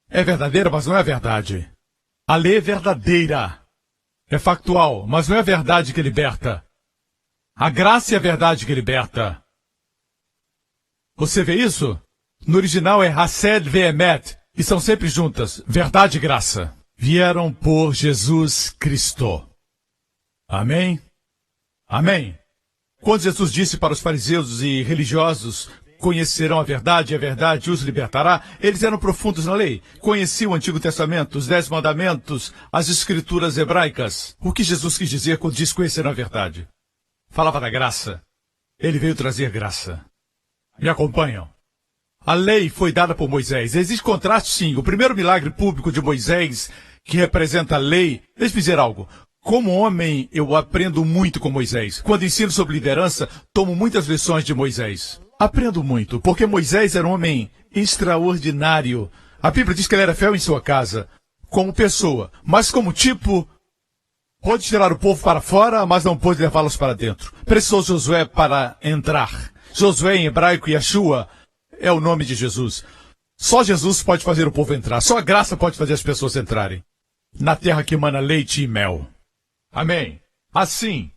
É verdadeira, mas não é verdade. A lei é verdadeira. É factual, mas não é a verdade que liberta. A graça é a verdade que liberta. Você vê isso? No original é Hased ve'emet, e são sempre juntas, verdade e graça. Vieram por Jesus Cristo. Amém? Amém. Quando Jesus disse para os fariseus e religiosos, conhecerão a verdade e a verdade os libertará, eles eram profundos na lei. Conheciam o Antigo Testamento, os 10 mandamentos, as escrituras hebraicas. O que Jesus quis dizer quando disse conhecerão a verdade? Falava da graça. Ele veio trazer graça. Me acompanham? A lei foi dada por Moisés. Existe contraste, sim. O primeiro milagre público de Moisés, que representa a lei. Deixe-me dizer algo. Como homem, eu aprendo muito com Moisés. Quando ensino sobre liderança, tomo muitas lições de Moisés. Aprendo muito, porque Moisés era um homem extraordinário. A Bíblia diz que ele era fiel em sua casa, como pessoa, mas como tipo, pôde tirar o povo para fora, mas não pôde levá-los para dentro. Precisou Josué para entrar. Josué em hebraico, Yeshua, é o nome de Jesus. Só Jesus pode fazer o povo entrar. Só a graça pode fazer as pessoas entrarem na terra que emana leite e mel. Amém. Assim,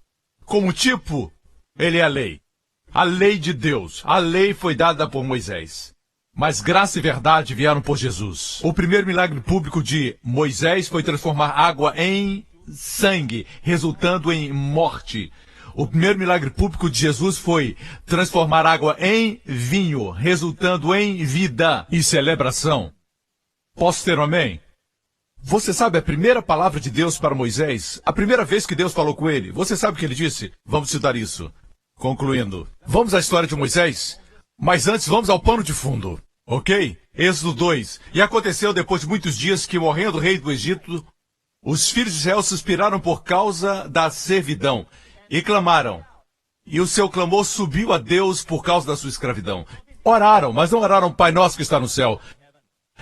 como tipo, ele é a lei. A lei de Deus. A lei foi dada por Moisés. Mas graça e verdade vieram por Jesus. O primeiro milagre público de Moisés foi transformar água em sangue, resultando em morte. O primeiro milagre público de Jesus foi transformar água em vinho, resultando em vida e celebração. Posso ter um amém? Você sabe a primeira palavra de Deus para Moisés? A primeira vez que Deus falou com ele? Você sabe o que ele disse? Vamos citar isso. Concluindo. Vamos à história de Moisés? Mas antes vamos ao pano de fundo. Ok? Êxodo 2. E aconteceu depois de muitos dias que, morrendo o rei do Egito, os filhos de Israel suspiraram por causa da servidão. E clamaram, e o seu clamor subiu a Deus por causa da sua escravidão. Oraram, mas não oraram, Pai Nosso que está no céu.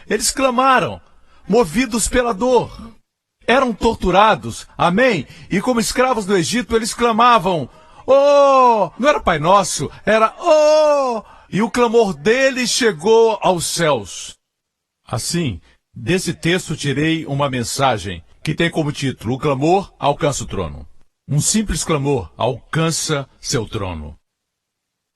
Eles clamaram, movidos pela dor. Eram torturados, amém? E como escravos do Egito, eles clamavam, oh! Não era Pai Nosso, era oh! E o clamor deles chegou aos céus. Assim, desse texto tirei uma mensagem que tem como título, o clamor alcança o trono. Um simples clamor alcança seu trono.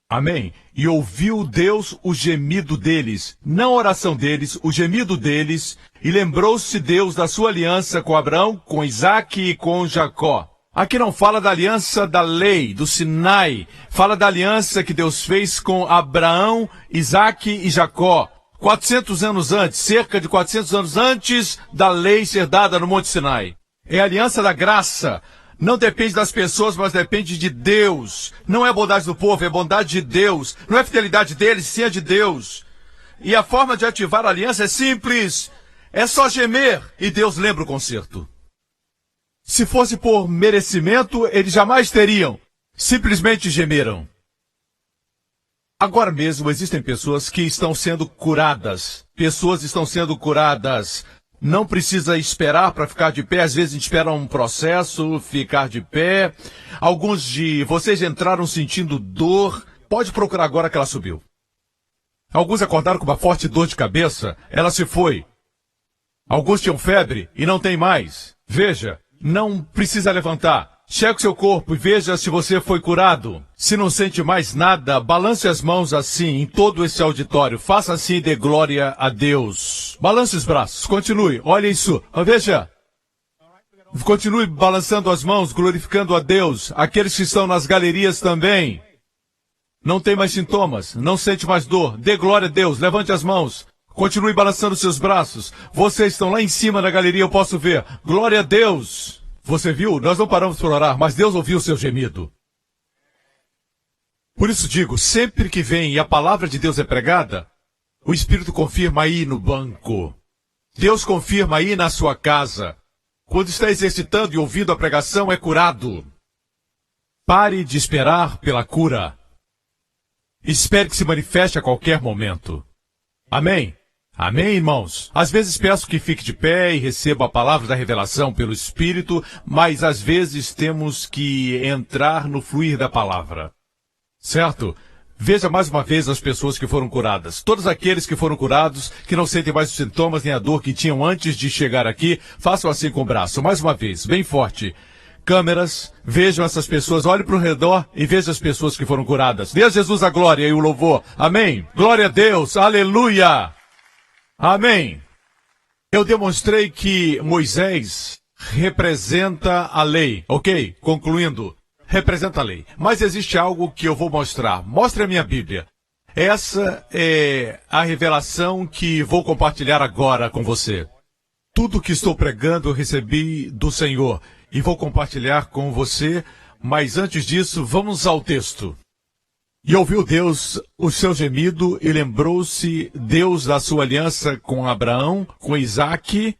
Amém? E ouviu Deus o gemido deles, não a oração deles, o gemido deles, e lembrou-se Deus da sua aliança com Abraão, com Isaque e com Jacó. Aqui não fala da aliança da lei, do Sinai, fala da aliança que Deus fez com Abraão, Isaque e Jacó. 400 anos antes, cerca de 400 anos antes da lei ser dada no Monte Sinai. É a aliança da graça. Não depende das pessoas, mas depende de Deus. Não é bondade do povo, é bondade de Deus. Não é fidelidade deles, sim é de Deus. E a forma de ativar a aliança é simples. É só gemer e Deus lembra o conserto. Se fosse por merecimento, eles jamais teriam. Simplesmente gemeram. Agora mesmo existem pessoas que estão sendo curadas. Pessoas estão sendo curadas. Não precisa esperar para ficar de pé. Às vezes a gente espera um processo, ficar de pé. Alguns de vocês entraram sentindo dor. Pode procurar agora que ela subiu. Alguns acordaram com uma forte dor de cabeça. Ela se foi. Alguns tinham febre e não tem mais. Veja, não precisa levantar. Cheque seu corpo e veja se você foi curado. Se não sente mais nada, balance as mãos assim em todo esse auditório. Faça assim e dê glória a Deus. Balance os braços. Continue. Olha isso. Veja. Continue balançando as mãos, glorificando a Deus. Aqueles que estão nas galerias também. Não tem mais sintomas. Não sente mais dor. Dê glória a Deus. Levante as mãos. Continue balançando seus braços. Vocês estão lá em cima na galeria, eu posso ver. Glória a Deus. Você viu? Nós não paramos por orar, mas Deus ouviu o seu gemido. Por isso digo, sempre que vem e a palavra de Deus é pregada, o Espírito confirma aí no banco. Deus confirma aí na sua casa. Quando está exercitando e ouvindo a pregação, é curado. Pare de esperar pela cura. Espere que se manifeste a qualquer momento. Amém? Amém, irmãos? Às vezes peço que fique de pé e receba a palavra da revelação pelo Espírito, mas às vezes temos que entrar no fluir da palavra. Certo? Veja mais uma vez as pessoas que foram curadas. Todos aqueles que foram curados, que não sentem mais os sintomas nem a dor que tinham antes de chegar aqui, façam assim com o braço. Mais uma vez, bem forte. Câmeras, vejam essas pessoas, olhem para o redor e vejam as pessoas que foram curadas. Dê a Jesus a glória e o louvor. Amém? Glória a Deus. Aleluia. Amém. Eu demonstrei que Moisés representa a lei. Ok? Concluindo. Representa a lei. Mas existe algo que eu vou mostrar. Mostre a minha Bíblia. Essa é a revelação que vou compartilhar agora com você. Tudo que estou pregando eu recebi do Senhor e vou compartilhar com você, mas antes disso, vamos ao texto. E ouviu Deus o seu gemido e lembrou-se Deus da sua aliança com Abraão, com Isaque.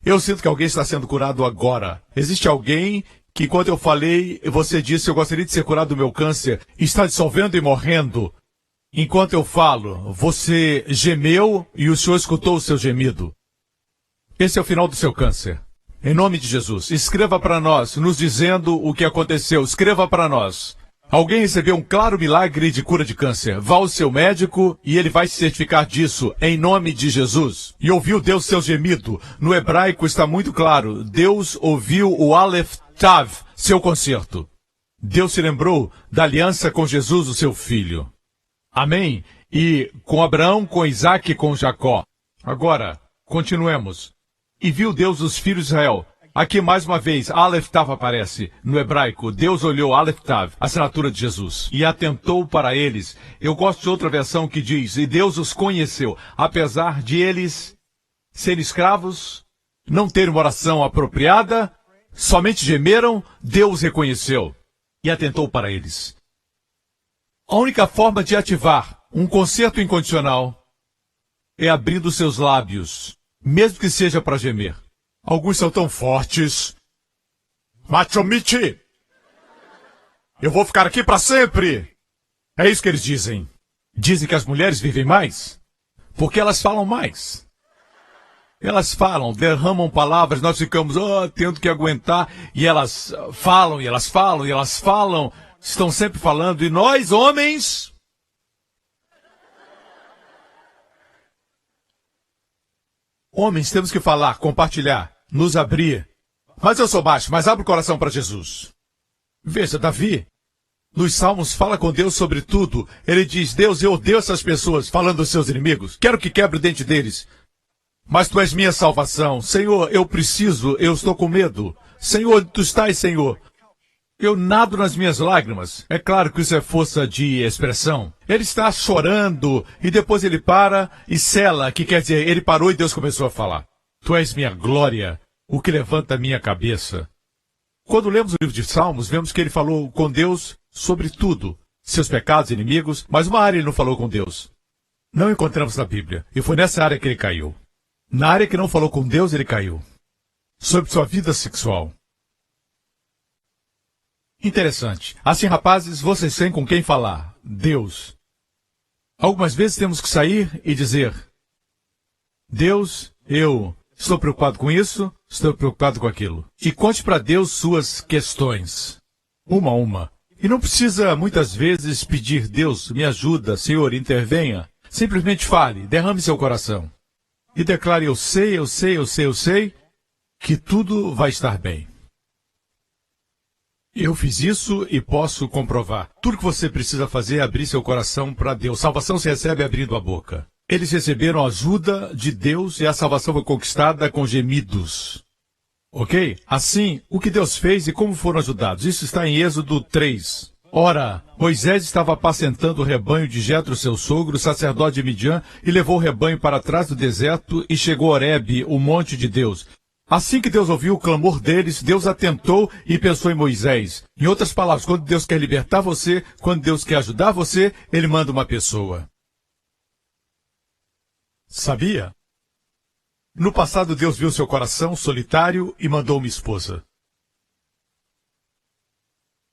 Eu sinto que alguém está sendo curado agora. Existe alguém que, enquanto eu falei, você disse, eu gostaria de ser curado do meu câncer, está dissolvendo e morrendo. Enquanto eu falo, você gemeu e o Senhor escutou o seu gemido. Esse é o final do seu câncer. Em nome de Jesus, escreva para nós, nos dizendo o que aconteceu. Escreva para nós. Alguém recebeu um claro milagre de cura de câncer. Vá ao seu médico e ele vai se certificar disso, em nome de Jesus. E ouviu Deus seu gemido. No hebraico está muito claro. Deus ouviu o Aleph Tav, seu concerto. Deus se lembrou da aliança com Jesus, o seu filho. Amém? E com Abraão, com Isaque e com Jacó. Agora, continuemos. E viu Deus os filhos de Israel. Aqui mais uma vez, Aleph Tav aparece. No hebraico, Deus olhou Aleph Tav, a assinatura de Jesus, e atentou para eles. Eu gosto de outra versão que diz, e Deus os conheceu, apesar de eles serem escravos, não terem uma oração apropriada, somente gemeram, Deus reconheceu e atentou para eles. A única forma de ativar um concerto incondicional é abrindo seus lábios, mesmo que seja para gemer. Alguns são tão fortes. Machomichi! Eu vou ficar aqui para sempre! É isso que eles dizem. Dizem que as mulheres vivem mais, porque elas falam mais. Elas falam, derramam palavras, nós ficamos tendo que aguentar, e elas falam, e elas falam, e elas falam, estão sempre falando, e nós, homens... Homens, temos que falar, compartilhar, nos abrir. Mas eu sou baixo, mas abre o coração para Jesus. Veja, Davi, nos Salmos, fala com Deus sobre tudo. Ele diz, Deus, eu odeio essas pessoas, falando dos seus inimigos. Quero que quebre o dente deles. Mas tu és minha salvação. Senhor, eu preciso, eu estou com medo. Senhor, tu estás, Senhor. Eu nado nas minhas lágrimas. É claro que isso é força de expressão. Ele está chorando e depois ele para e sela, que quer dizer, ele parou e Deus começou a falar. Tu és minha glória, o que levanta a minha cabeça. Quando lemos o livro de Salmos, vemos que ele falou com Deus sobre tudo. Seus pecados, inimigos, mas uma área ele não falou com Deus. Não encontramos na Bíblia. E foi nessa área que ele caiu. Na área que não falou com Deus, ele caiu. Sobre sua vida sexual. Interessante. Assim, rapazes, vocês têm com quem falar. Deus. Algumas vezes temos que sair e dizer, Deus, eu Estou preocupado com isso, estou preocupado com aquilo. E conte para Deus suas questões, uma a uma. E não precisa, muitas vezes, pedir: Deus, me ajuda, Senhor, intervenha. Simplesmente fale, derrame seu coração. E declare: eu sei, que tudo vai estar bem. Eu fiz isso e posso comprovar. Tudo que você precisa fazer é abrir seu coração para Deus. Salvação se recebe abrindo a boca. Eles receberam a ajuda de Deus e a salvação foi conquistada com gemidos. Ok? Assim, o que Deus fez e como foram ajudados. Isso está em Êxodo 3. Ora, Moisés estava apacentando o rebanho de Jetro, seu sogro, sacerdote de Midian, e levou o rebanho para trás do deserto e chegou a Horebe, o monte de Deus. Assim que Deus ouviu o clamor deles, Deus atentou e pensou em Moisés. Em outras palavras, quando Deus quer libertar você, quando Deus quer ajudar você, Ele manda uma pessoa. Sabia? No passado, Deus viu seu coração solitário e mandou uma esposa.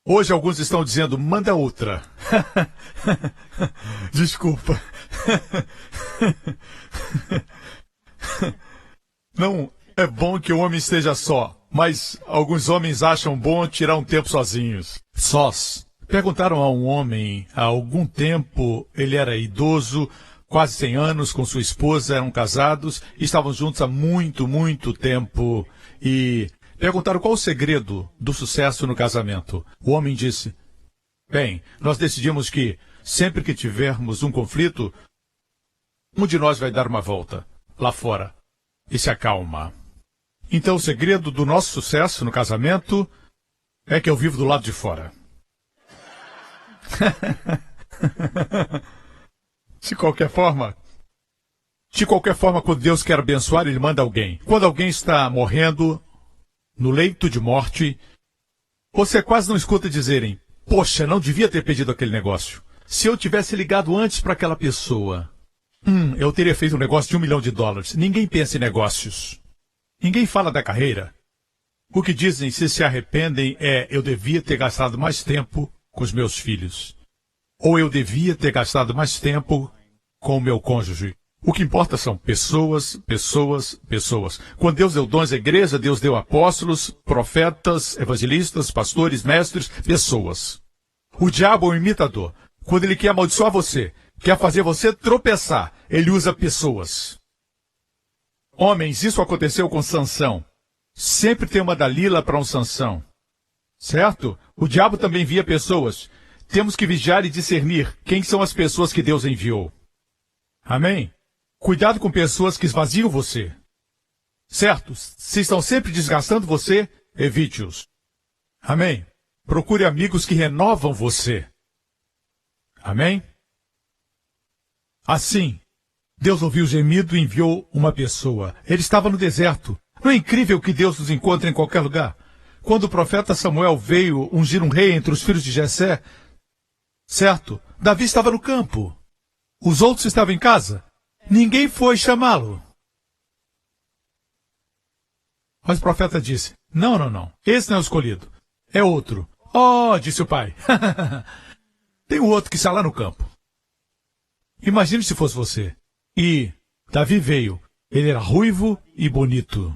Hoje, alguns estão dizendo: manda outra. Desculpa. Não é bom que o homem esteja só, mas alguns homens acham bom tirar um tempo sozinhos. Sós. Perguntaram a um homem, há algum tempo, ele era idoso, quase 100 anos, com sua esposa, eram casados, estavam juntos há muito tempo, e perguntaram qual o segredo do sucesso no casamento. O homem disse: bem, nós decidimos que, sempre que tivermos um conflito, um de nós vai dar uma volta, lá fora, e se acalma. Então o segredo do nosso sucesso no casamento é que eu vivo do lado de fora. De qualquer forma, quando Deus quer abençoar, Ele manda alguém. Quando alguém está morrendo, no leito de morte, você quase não escuta dizerem: poxa, não devia ter pedido aquele negócio. Se eu tivesse ligado antes para aquela pessoa, eu teria feito um negócio de $1 milhão. Ninguém pensa em negócios. Ninguém fala da carreira. O que dizem, se arrependem, é: eu devia ter gastado mais tempo com os meus filhos. Ou eu devia ter gastado mais tempo com o meu cônjuge. O que importa são pessoas. Quando Deus deu dons à igreja, Deus deu apóstolos, profetas, evangelistas, pastores, mestres, pessoas. O diabo é um imitador. Quando ele quer amaldiçoar você, quer fazer você tropeçar, ele usa pessoas. Homens, isso aconteceu com Sansão. Sempre tem uma Dalila para um Sansão. Certo? O diabo também envia pessoas. Temos que vigiar e discernir quem são as pessoas que Deus enviou. Amém? Cuidado com pessoas que esvaziam você. Certo? Se estão sempre desgastando você, evite-os. Amém? Procure amigos que renovam você. Amém? Assim, Deus ouviu o gemido e enviou uma pessoa. Ele estava no deserto. Não é incrível que Deus nos encontre em qualquer lugar? Quando o profeta Samuel veio ungir um rei entre os filhos de Jessé, certo? Davi estava no campo. Os outros estavam em casa. Ninguém foi chamá-lo. Mas o profeta disse: não. Esse não é o escolhido. É outro. Oh, disse o pai. Tem um outro que está lá no campo. Imagine se fosse você. E Davi veio. Ele era ruivo e bonito.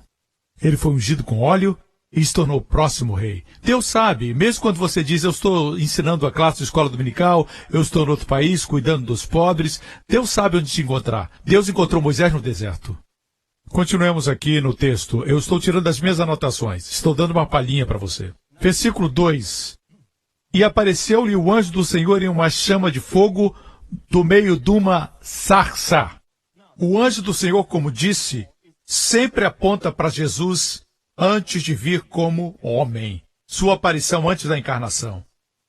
Ele foi ungido com óleo e se tornou o próximo rei. Deus sabe, mesmo quando você diz: eu estou ensinando a classe de escola dominical, eu estou em outro país, cuidando dos pobres, Deus sabe onde te encontrar. Deus encontrou Moisés no deserto. Continuemos aqui no texto. Eu estou tirando as minhas anotações. Estou dando uma palhinha para você. Versículo 2. E apareceu-lhe o anjo do Senhor em uma chama de fogo do meio de uma sarça. O anjo do Senhor, como disse, sempre aponta para Jesus antes de vir como homem. Sua aparição antes da encarnação.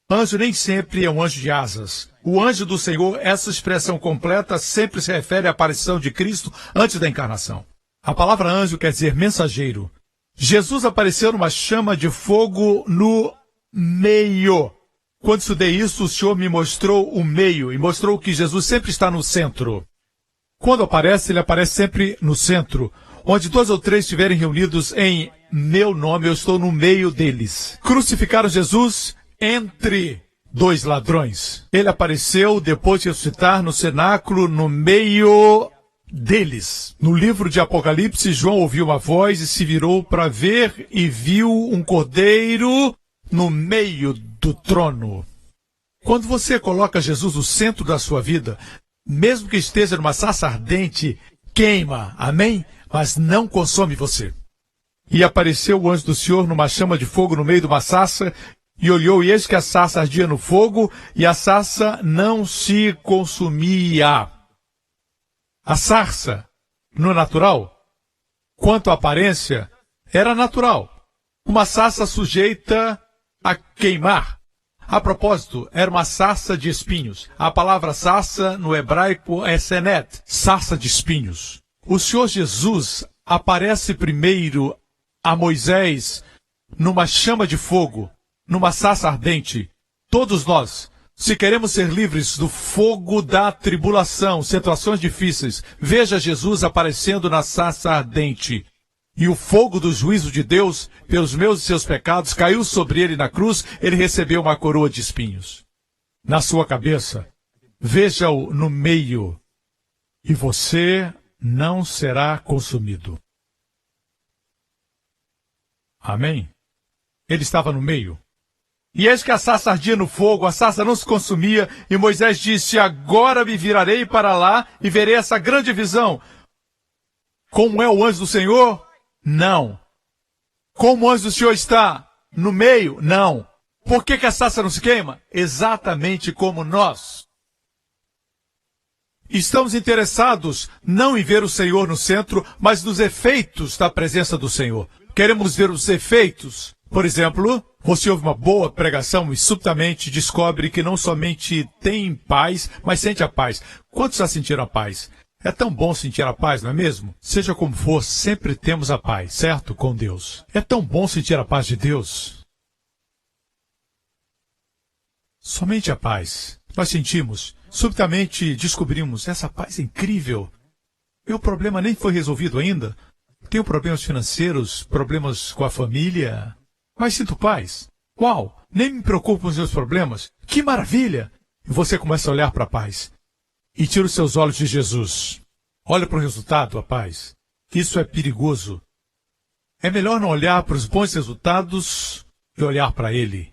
Anjo nem sempre é um anjo de asas. O anjo do Senhor, essa expressão completa, sempre se refere à aparição de Cristo antes da encarnação. A palavra anjo quer dizer mensageiro. Jesus apareceu numa chama de fogo no meio. Quando estudei isso, o Senhor me mostrou o meio e mostrou que Jesus sempre está no centro. Quando aparece, ele aparece sempre no centro. Onde 2 ou 3 estiverem reunidos em meu nome, eu estou no meio deles. Crucificaram Jesus entre 2 ladrões. Ele apareceu, depois de ressuscitar, no cenáculo, no meio deles. No livro de Apocalipse, João ouviu uma voz e se virou para ver e viu um cordeiro no meio do trono. Quando você coloca Jesus no centro da sua vida, mesmo que esteja numa sarça ardente, queima, amém? Mas não consome você. E apareceu o anjo do Senhor numa chama de fogo no meio de uma sarça, e olhou, e eis que a sarça ardia no fogo, e a sarça não se consumia. A sarça, no natural, quanto à aparência, era natural. Uma sarça sujeita a queimar. A propósito, era uma sarça de espinhos. A palavra sarça no hebraico é senet, sarça de espinhos. O Senhor Jesus aparece primeiro a Moisés numa chama de fogo, numa sarça ardente. Todos nós, se queremos ser livres do fogo da tribulação, situações difíceis, veja Jesus aparecendo na sarça ardente. E o fogo do juízo de Deus, pelos meus e seus pecados, caiu sobre ele na cruz, ele recebeu uma coroa de espinhos. Na sua cabeça, veja-o no meio, e você não será consumido. Amém? Ele estava no meio. E eis que a sarça ardia no fogo, a sarça não se consumia, e Moisés disse, agora me virarei para lá e verei essa grande visão. Como é o anjo do Senhor? Não. Como o anjo do Senhor está? No meio? Não. Por que a sarça não se queima? Exatamente como nós. Estamos interessados não em ver o Senhor no centro, mas nos efeitos da presença do Senhor. Queremos ver os efeitos. Por exemplo, você ouve uma boa pregação e subitamente descobre que não somente tem paz, mas sente a paz. Quantos já sentiram a paz? É tão bom sentir a paz, não é mesmo? Seja como for, sempre temos a paz, certo? Com Deus. É tão bom sentir a paz de Deus. Somente a paz. Nós sentimos, subitamente descobrimos, essa paz é incrível. Meu problema nem foi resolvido ainda. Tenho problemas financeiros, problemas com a família, mas sinto paz. Uau, nem me preocupo com os meus problemas. Que maravilha! E você começa a olhar para a paz. E tira os seus olhos de Jesus. Olha para o resultado, a paz. Isso é perigoso. É melhor não olhar para os bons resultados e olhar para Ele.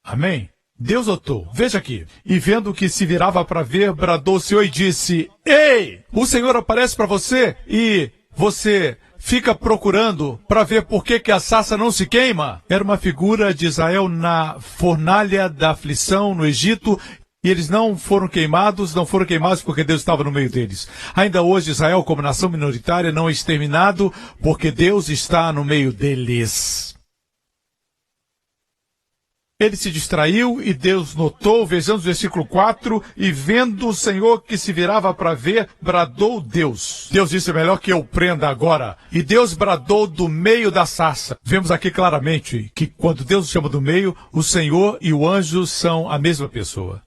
Amém? Deus notou, veja aqui. E vendo que se virava para ver, bradou o Senhor e disse, ei, o Senhor aparece para você e você fica procurando para ver por que a sarça não se queima. Era uma figura de Israel na fornalha da aflição no Egito. E eles não foram queimados porque Deus estava no meio deles. Ainda hoje Israel, como nação minoritária, não é exterminado porque Deus está no meio deles. Ele se distraiu e Deus notou, vejamos o versículo 4, e vendo o Senhor que se virava para ver, bradou Deus. Deus disse, é melhor que eu prenda agora. E Deus bradou do meio da sarça. Vemos aqui claramente que quando Deus chama do meio, o Senhor e o anjo são a mesma pessoa.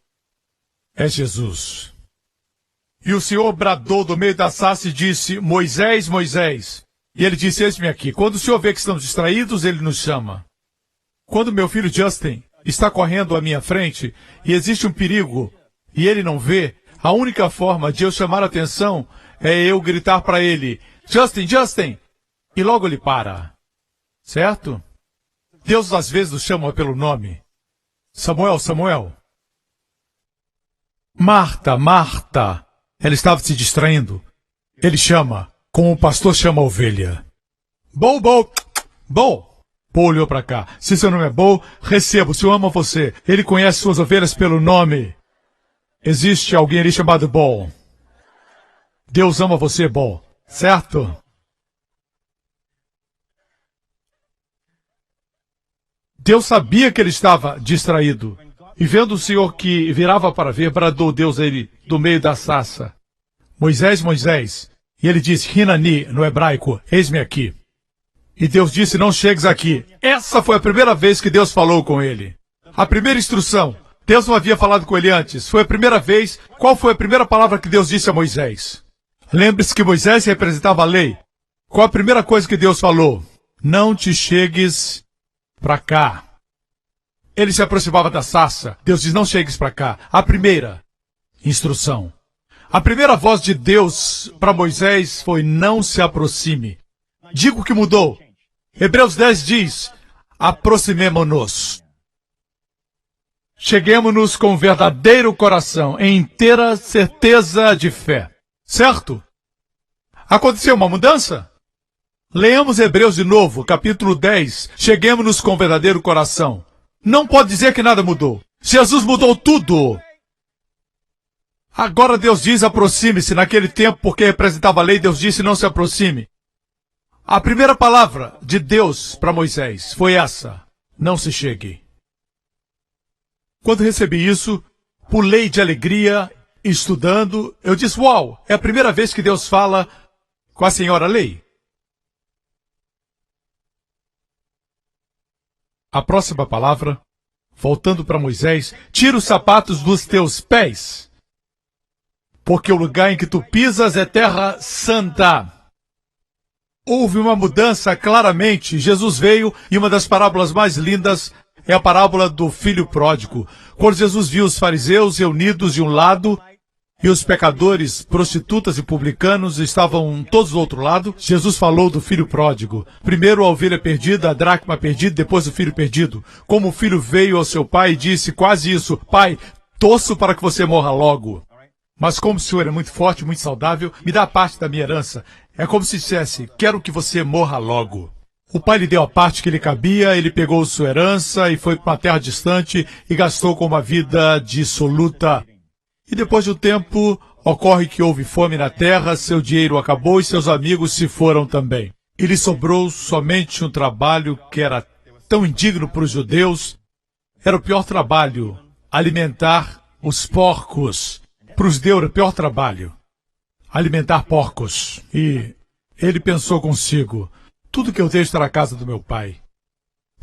É Jesus. E o Senhor bradou do meio da sarça e disse, Moisés, Moisés. E ele disse, eis-me aqui. Quando o Senhor vê que estamos distraídos, ele nos chama. Quando meu filho Justin está correndo à minha frente e existe um perigo e ele não vê, a única forma de eu chamar a atenção é eu gritar para ele, Justin, Justin! E logo ele para. Certo? Deus às vezes nos chama pelo nome. Samuel, Samuel. Marta, Marta. Ela estava se distraindo. Ele chama, como o pastor chama a ovelha. Bo, Bo, Bo. Bo olhou para cá. Se seu nome é Bo, receba, o Senhor ama você. Ele conhece suas ovelhas pelo nome. Existe alguém ali chamado Bo. Deus ama você, Bo. Certo? Deus sabia que ele estava distraído. E vendo o Senhor que virava para ver, bradou Deus a ele do meio da sarça. Moisés, Moisés. E ele disse, Hinani, no hebraico, eis-me aqui. E Deus disse, não chegues aqui. Essa foi a primeira vez que Deus falou com ele. A primeira instrução. Deus não havia falado com ele antes. Foi a primeira vez. Qual foi a primeira palavra que Deus disse a Moisés? Lembre-se que Moisés representava a lei. Qual a primeira coisa que Deus falou? Não te chegues para cá. Ele se aproximava da sarça. Deus diz, não chegues para cá. A primeira instrução. A primeira voz de Deus para Moisés foi: não se aproxime. Digo que mudou. Hebreus 10 diz: aproximemo-nos. Cheguemo-nos com verdadeiro coração, em inteira certeza de fé. Certo? Aconteceu uma mudança? Leamos Hebreus de novo, capítulo 10. Cheguemo-nos com verdadeiro coração. Não pode dizer que nada mudou. Jesus mudou tudo. Agora Deus diz: aproxime-se. Naquele tempo, porque representava a lei, Deus disse: não se aproxime. A primeira palavra de Deus para Moisés foi essa: não se chegue. Quando recebi isso, pulei de alegria, estudando. Eu disse: uau, é a primeira vez que Deus fala com a senhora lei. A próxima palavra, voltando para Moisés: tira os sapatos dos teus pés, porque o lugar em que tu pisas é terra santa. Houve uma mudança claramente. Jesus veio, e uma das parábolas mais lindas é a parábola do filho pródigo. Quando Jesus viu os fariseus reunidos de um lado e os pecadores, prostitutas e publicanos estavam todos do outro lado, Jesus falou do filho pródigo. Primeiro a ovelha perdida, a dracma perdida, depois o filho perdido. Como o filho veio ao seu pai e disse quase isso: pai, torço para que você morra logo. Mas como o senhor é muito forte, muito saudável, me dá parte da minha herança. É como se dissesse: quero que você morra logo. O pai lhe deu a parte que lhe cabia, ele pegou sua herança e foi para uma terra distante e gastou com uma vida dissoluta. E depois de um tempo, ocorre que houve fome na terra, seu dinheiro acabou e seus amigos se foram também. E lhe sobrou somente um trabalho que era tão indigno para os judeus. Era o pior trabalho: alimentar os porcos. Para os judeus era o pior trabalho: alimentar porcos. E ele pensou consigo: tudo que eu tenho está na casa do meu pai.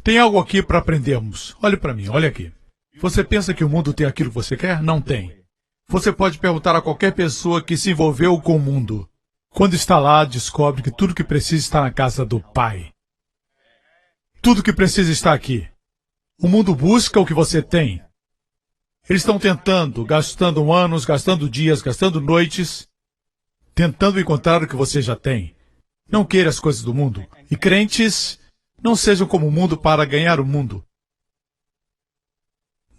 Tem algo aqui para aprendermos. Olhe para mim, olha aqui. Você pensa que o mundo tem aquilo que você quer? Não tem. Você pode perguntar a qualquer pessoa que se envolveu com o mundo. Quando está lá, descobre que tudo que precisa está na casa do pai. Tudo que precisa está aqui. O mundo busca o que você tem. Eles estão tentando, gastando anos, gastando dias, gastando noites, tentando encontrar o que você já tem. Não queira as coisas do mundo. E crentes não sejam como o mundo para ganhar o mundo.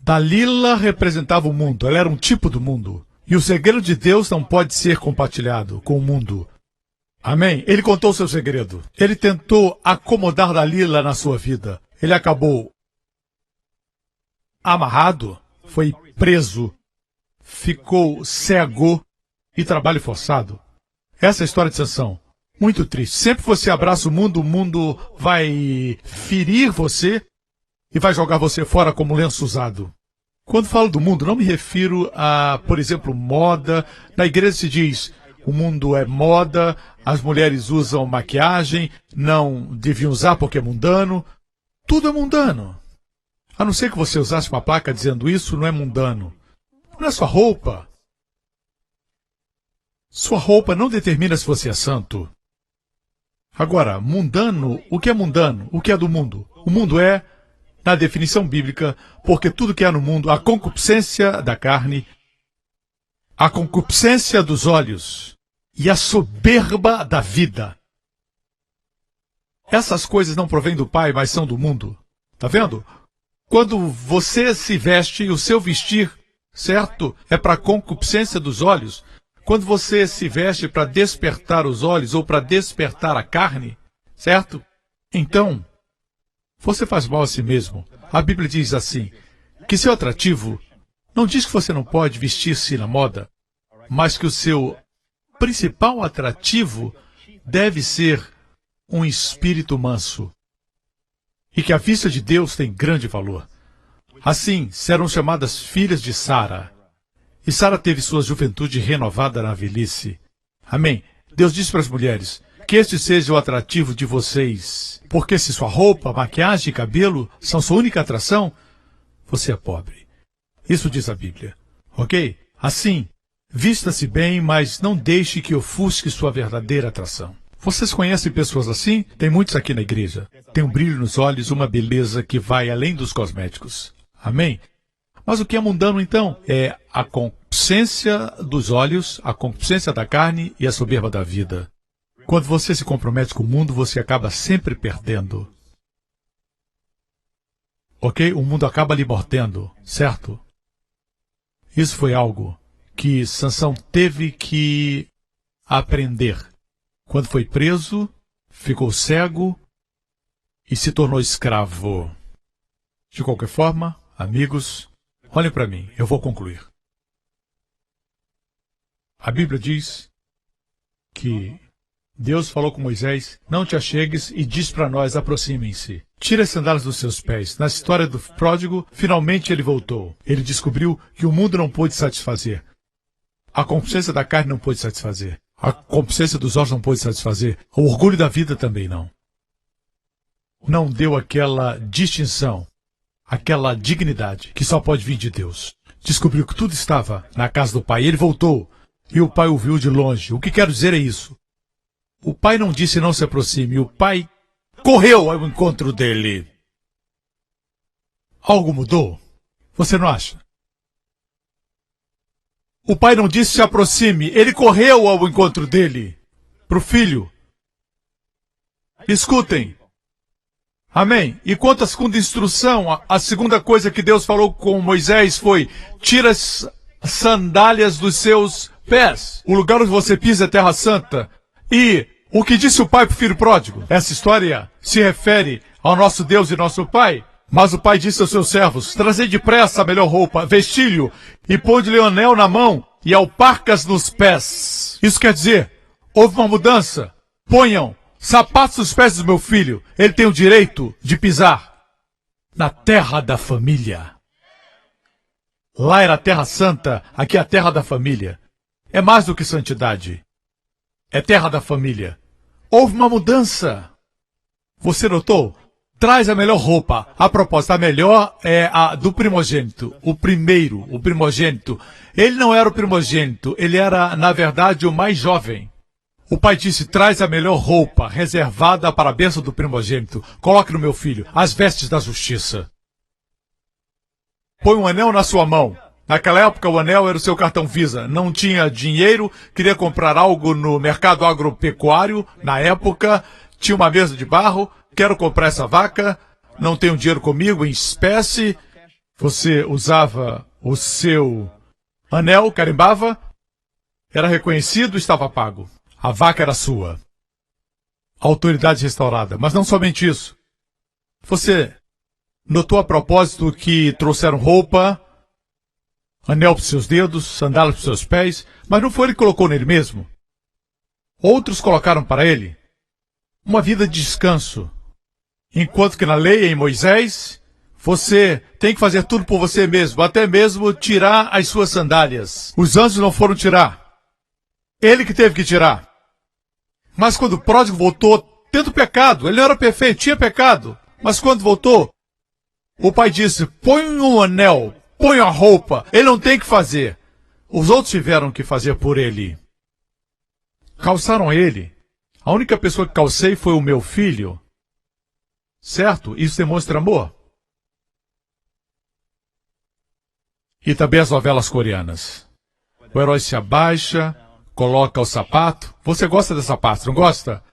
Dalila representava o mundo, ela era um tipo do mundo. E o segredo de Deus não pode ser compartilhado com o mundo. Amém? Ele contou seu segredo. Ele tentou acomodar Dalila na sua vida. Ele acabou amarrado, foi preso, ficou cego e trabalho forçado. Essa é a história de Sansão. Muito triste. Sempre que você abraça o mundo vai ferir você e vai jogar você fora como lenço usado. Quando falo do mundo, não me refiro a, por exemplo, moda. Na igreja se diz: o mundo é moda, as mulheres usam maquiagem, não deviam usar porque é mundano. Tudo é mundano. A não ser que você usasse uma placa dizendo: isso não é mundano. Não é sua roupa. Sua roupa não determina se você é santo. Agora, mundano, o que é mundano? O que é do mundo? O mundo é, na definição bíblica, porque tudo que há no mundo, a concupiscência da carne, a concupiscência dos olhos e a soberba da vida. Essas coisas não provêm do Pai, mas são do mundo. Tá vendo? Quando você se veste, o seu vestir, certo, é para a concupiscência dos olhos. Quando você se veste para despertar os olhos ou para despertar a carne, certo? Então, você faz mal a si mesmo. A Bíblia diz assim, que seu atrativo não diz que você não pode vestir-se na moda, mas que o seu principal atrativo deve ser um espírito manso. E que a vista de Deus tem grande valor. Assim, serão chamadas filhas de Sara. E Sara teve sua juventude renovada na velhice. Amém. Deus diz para as mulheres que este seja o atrativo de vocês. Porque se sua roupa, maquiagem e cabelo são sua única atração, você é pobre. Isso diz a Bíblia. Ok? Assim, vista-se bem, mas não deixe que ofusque sua verdadeira atração. Vocês conhecem pessoas assim? Tem muitos aqui na igreja. Tem um brilho nos olhos, uma beleza que vai além dos cosméticos. Amém? Mas o que é mundano, então? É a concupiscência dos olhos, a concupiscência da carne e a soberba da vida. Quando você se compromete com o mundo, você acaba sempre perdendo. Ok? O mundo acaba lhe mordendo, certo? Isso foi algo que Sansão teve que aprender. Quando foi preso, ficou cego e se tornou escravo. De qualquer forma, amigos, olhem para mim, eu vou concluir. A Bíblia diz que Deus falou com Moisés: não te achegues, e diz para nós: aproximem-se. Tire as sandálias dos seus pés. Na história do pródigo, finalmente ele voltou. Ele descobriu que o mundo não pôde satisfazer. A concupiscência da carne não pôde satisfazer. A concupiscência dos olhos não pôde satisfazer. O orgulho da vida também não. Não deu aquela distinção, aquela dignidade que só pode vir de Deus. Descobriu que tudo estava na casa do pai. Ele voltou e o pai o viu de longe. O que quero dizer é isso. O pai não disse não se aproxime. O pai correu ao encontro dele. Algo mudou? Você não acha? O pai não disse se aproxime. Ele correu ao encontro dele. Para o filho. Escutem. Amém? E quanto à segunda instrução, a segunda coisa que Deus falou com Moisés foi: tira as sandálias dos seus pés. O lugar onde você pisa é terra santa. E o que disse o pai para o filho pródigo? Essa história se refere ao nosso Deus e nosso Pai. Mas o pai disse aos seus servos: trazei depressa a melhor roupa, vestilho, e ponde-lhe um anel na mão e alparcas nos pés. Isso quer dizer, houve uma mudança. Ponham sapatos nos pés do meu filho. Ele tem o direito de pisar na terra da família. Lá era a terra santa, aqui é a terra da família. É mais do que santidade. É terra da família. Houve uma mudança. Você notou? Traz a melhor roupa. A propósito, a melhor é a do primogênito. O primeiro, o primogênito. Ele não era o primogênito, ele era, na verdade, o mais jovem. O pai disse: traz a melhor roupa, reservada para a bênção do primogênito. Coloque no meu filho as vestes da justiça. Põe um anel na sua mão. Naquela época, o anel era o seu cartão Visa. Não tinha dinheiro, queria comprar algo no mercado agropecuário. Na época, tinha uma mesa de barro. Quero comprar essa vaca, não tenho dinheiro comigo em espécie. Você usava o seu anel, carimbava, era reconhecido, estava pago. A vaca era sua. A autoridade restaurada. Mas não somente isso. Você notou a propósito que trouxeram roupa, anel para os seus dedos, sandálias para os seus pés, mas não foi ele que colocou nele mesmo. Outros colocaram para ele uma vida de descanso. Enquanto que na lei, em Moisés, você tem que fazer tudo por você mesmo, até mesmo tirar as suas sandálias. Os anjos não foram tirar. Ele que teve que tirar. Mas quando o pródigo voltou, tendo pecado, ele não era perfeito, tinha pecado. Mas quando voltou, o pai disse: põe um anel, põe a roupa, ele não tem que fazer. Os outros tiveram que fazer por ele. Calçaram ele. A única pessoa que calcei foi o meu filho. Certo? Isso demonstra amor. E também as novelas coreanas. O herói se abaixa, coloca o sapato. Você gosta dessa parte, não gosta?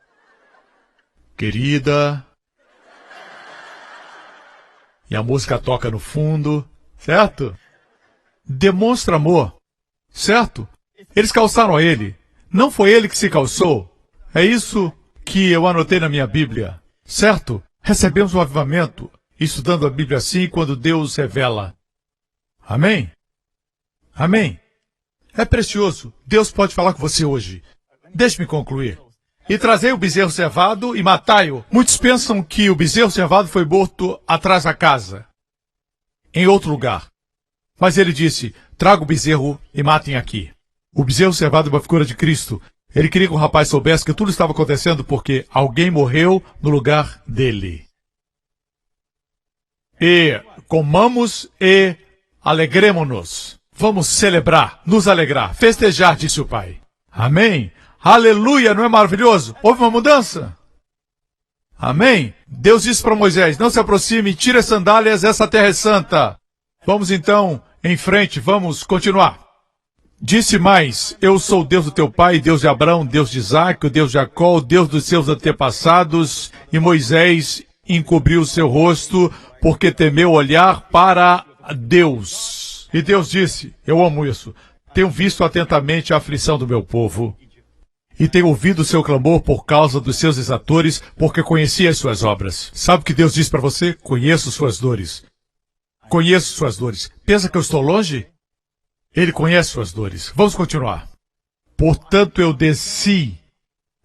Querida. E a música toca no fundo, certo? Demonstra amor, certo? Eles calçaram ele. Não foi ele que se calçou. É isso que eu anotei na minha Bíblia, certo? Recebemos o avivamento estudando a Bíblia assim quando Deus revela. Amém? Amém? É precioso. Deus pode falar com você hoje. Deixe-me concluir. E trazei o bezerro cevado e matai-o. Muitos pensam que o bezerro cevado foi morto atrás da casa, em outro lugar. Mas ele disse: traga o bezerro e matem aqui. O bezerro cevado é uma figura de Cristo. Ele queria que o rapaz soubesse que tudo estava acontecendo porque alguém morreu no lugar dele. E comamos e alegremo-nos. Vamos celebrar, nos alegrar, festejar, disse o pai. Amém? Aleluia, não é maravilhoso? Houve uma mudança? Amém? Deus disse para Moisés: não se aproxime, tire as sandálias, essa terra é santa. Vamos então Em frente, vamos continuar. Disse mais, eu sou o Deus do teu pai, Deus de Abraão, Deus de Isaque, o Deus de Jacó, o Deus dos seus antepassados. E Moisés encobriu seu rosto, porque temeu olhar para Deus. E Deus disse, eu amo isso, tenho visto atentamente a aflição do meu povo, e tenho ouvido o seu clamor por causa dos seus exatores, porque conheci as suas obras. Sabe o que Deus diz para você? Conheço suas dores. Conheço suas dores. Pensa que eu estou longe? Ele conhece suas dores. Vamos continuar. Portanto, eu desci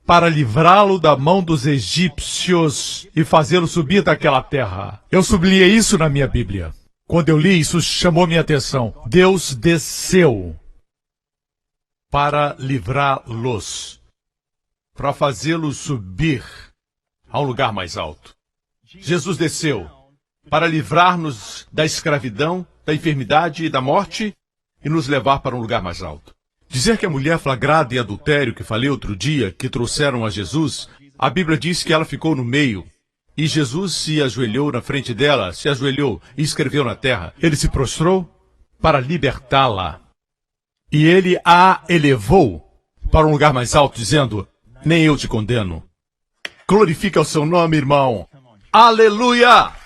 para livrá-lo da mão dos egípcios e fazê-lo subir daquela terra. Eu sublinhei isso na minha Bíblia. Quando eu li, isso chamou minha atenção. Deus desceu para livrá-los, para fazê-los subir a um lugar mais alto. Jesus desceu para livrar-nos da escravidão, da enfermidade e da morte e nos levar para um lugar mais alto. Dizer que a mulher flagrada em adultério que falei outro dia, que trouxeram a Jesus, a Bíblia diz que ela ficou no meio. E Jesus se ajoelhou na frente dela, se ajoelhou e escreveu na terra. Ele se prostrou para libertá-la. E ele a elevou para um lugar mais alto, dizendo, nem eu te condeno. Glorifica o seu nome, irmão. Aleluia!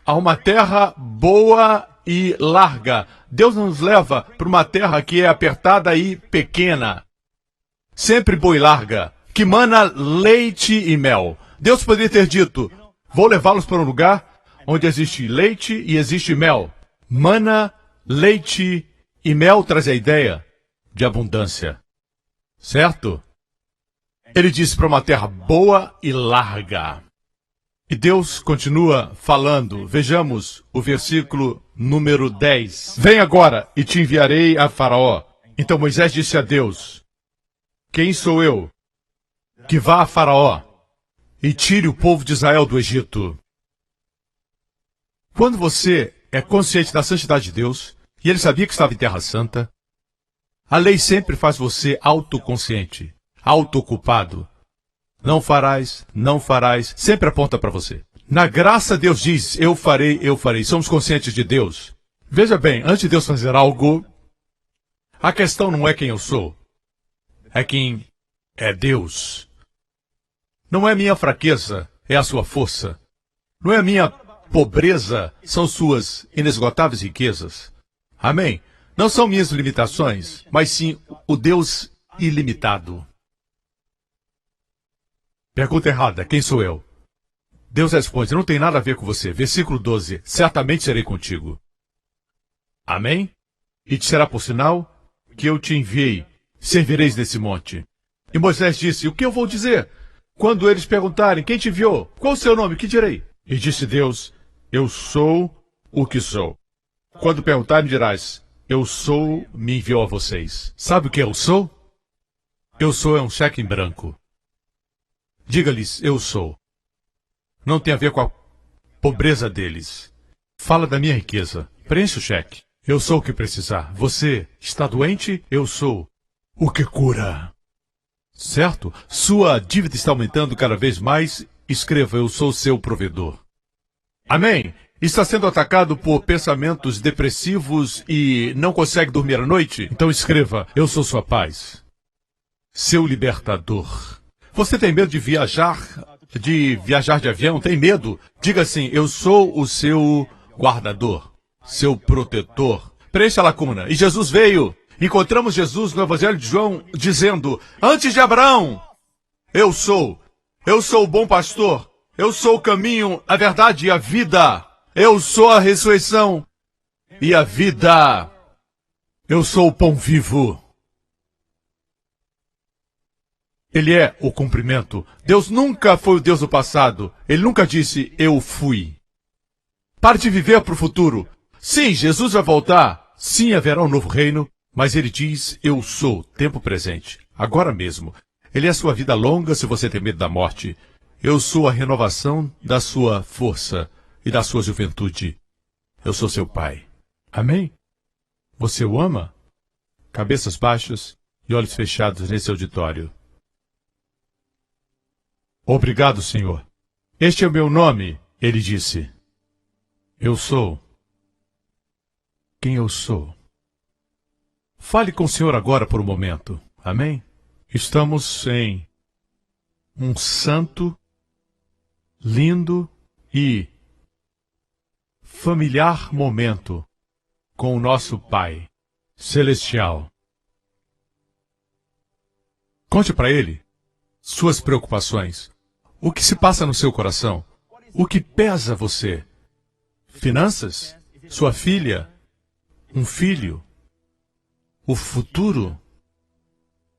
Há uma terra boa e larga. Deus nos leva para uma terra que é apertada e pequena. Sempre boa e larga, que mana leite e mel. Deus poderia ter dito, vou levá-los para um lugar onde existe leite e existe mel. Mana, leite e mel traz a ideia de abundância. Certo? Ele disse para uma terra boa e larga. E Deus continua falando. Vejamos o versículo número 10. Vem agora e te enviarei a Faraó. Então Moisés disse a Deus, quem sou eu que vá a Faraó e tire o povo de Israel do Egito? Quando você é consciente da santidade de Deus, e ele sabia que estava em Terra Santa, a lei sempre faz você autoconsciente, autoocupado. Não farás, não farás, sempre aponta para você. Na graça, Deus diz, eu farei, eu farei. Somos conscientes de Deus. Veja bem, antes de Deus fazer algo, a questão não é quem eu sou, é quem é Deus. Não é minha fraqueza, é a sua força. Não é minha pobreza, são suas inesgotáveis riquezas. Amém? Não são minhas limitações, mas sim o Deus ilimitado. Pergunta errada, quem sou eu? Deus responde, não tem nada a ver com você. Versículo 12, certamente serei contigo. Amém? E te será por sinal que eu te enviei, servireis nesse monte. E Moisés disse, o que eu vou dizer? Quando eles perguntarem, quem te enviou? Qual o seu nome? Que direi? E disse Deus, eu sou o que sou. Quando perguntarem, dirás, eu sou, me enviou a vocês. Sabe o que eu sou? Eu sou é um cheque em branco. Diga-lhes, eu sou. Não tem a ver com a pobreza deles. Fala da minha riqueza. Preencha o cheque. Eu sou o que precisar. Você está doente? Eu sou o que cura. Certo? Sua dívida está aumentando cada vez mais. Escreva, eu sou seu provedor. Amém? Está sendo atacado por pensamentos depressivos e não consegue dormir à noite? Então escreva, eu sou sua paz. Seu libertador. Você tem medo de viajar de avião? Tem medo? Diga assim, eu sou o seu guardador, seu protetor. Preencha a lacuna. E Jesus veio. Encontramos Jesus no Evangelho de João dizendo, antes de Abraão, eu sou o bom pastor, eu sou o caminho, a verdade e a vida. Eu sou a ressurreição e a vida. Eu sou o pão vivo. Ele é o cumprimento. Deus nunca foi o Deus do passado. Ele nunca disse, eu fui. Pare de viver para o futuro. Sim, Jesus vai voltar. Sim, haverá um novo reino. Mas ele diz, eu sou, tempo presente, agora mesmo. Ele é a sua vida longa se você tem medo da morte. Eu sou a renovação da sua força e da sua juventude. Eu sou seu pai. Amém? Você o ama? Cabeças baixas e olhos fechados nesse auditório. Obrigado, Senhor. Este é o meu nome, ele disse. Eu sou quem eu sou. Fale com o Senhor agora por um momento. Amém? Estamos em um santo, lindo e familiar momento com o nosso Pai Celestial. Conte para Ele suas preocupações. O que se passa no seu coração? O que pesa você? Finanças? Sua filha? Um filho? O futuro?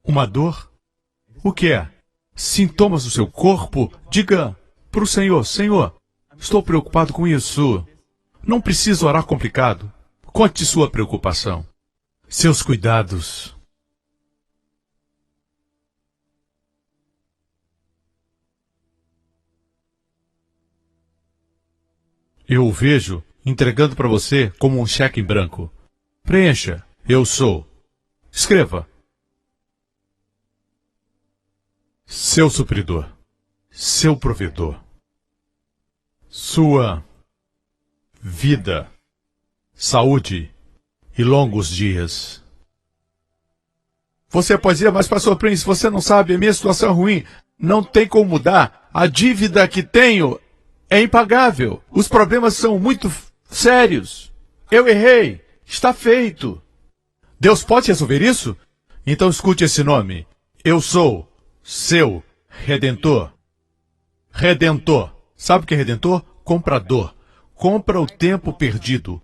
Uma dor? O que é? Sintomas do seu corpo? Diga para o Senhor: Senhor, estou preocupado com isso. Não precisa orar complicado. Conte sua preocupação. Seus cuidados. Eu o vejo entregando para você como um cheque em branco. Preencha. Eu sou. Escreva. Seu supridor. Seu provedor. Sua vida, saúde e longos dias. Você pode dizer: mas pastor Prince, você não sabe, a minha situação é ruim, não tem como mudar, a dívida que tenho é impagável, os problemas são muito sérios, eu errei, está feito. Deus pode resolver isso? Então escute esse nome: eu sou seu Redentor. Redentor. Sabe o que é Redentor? Comprador. Compra o tempo perdido.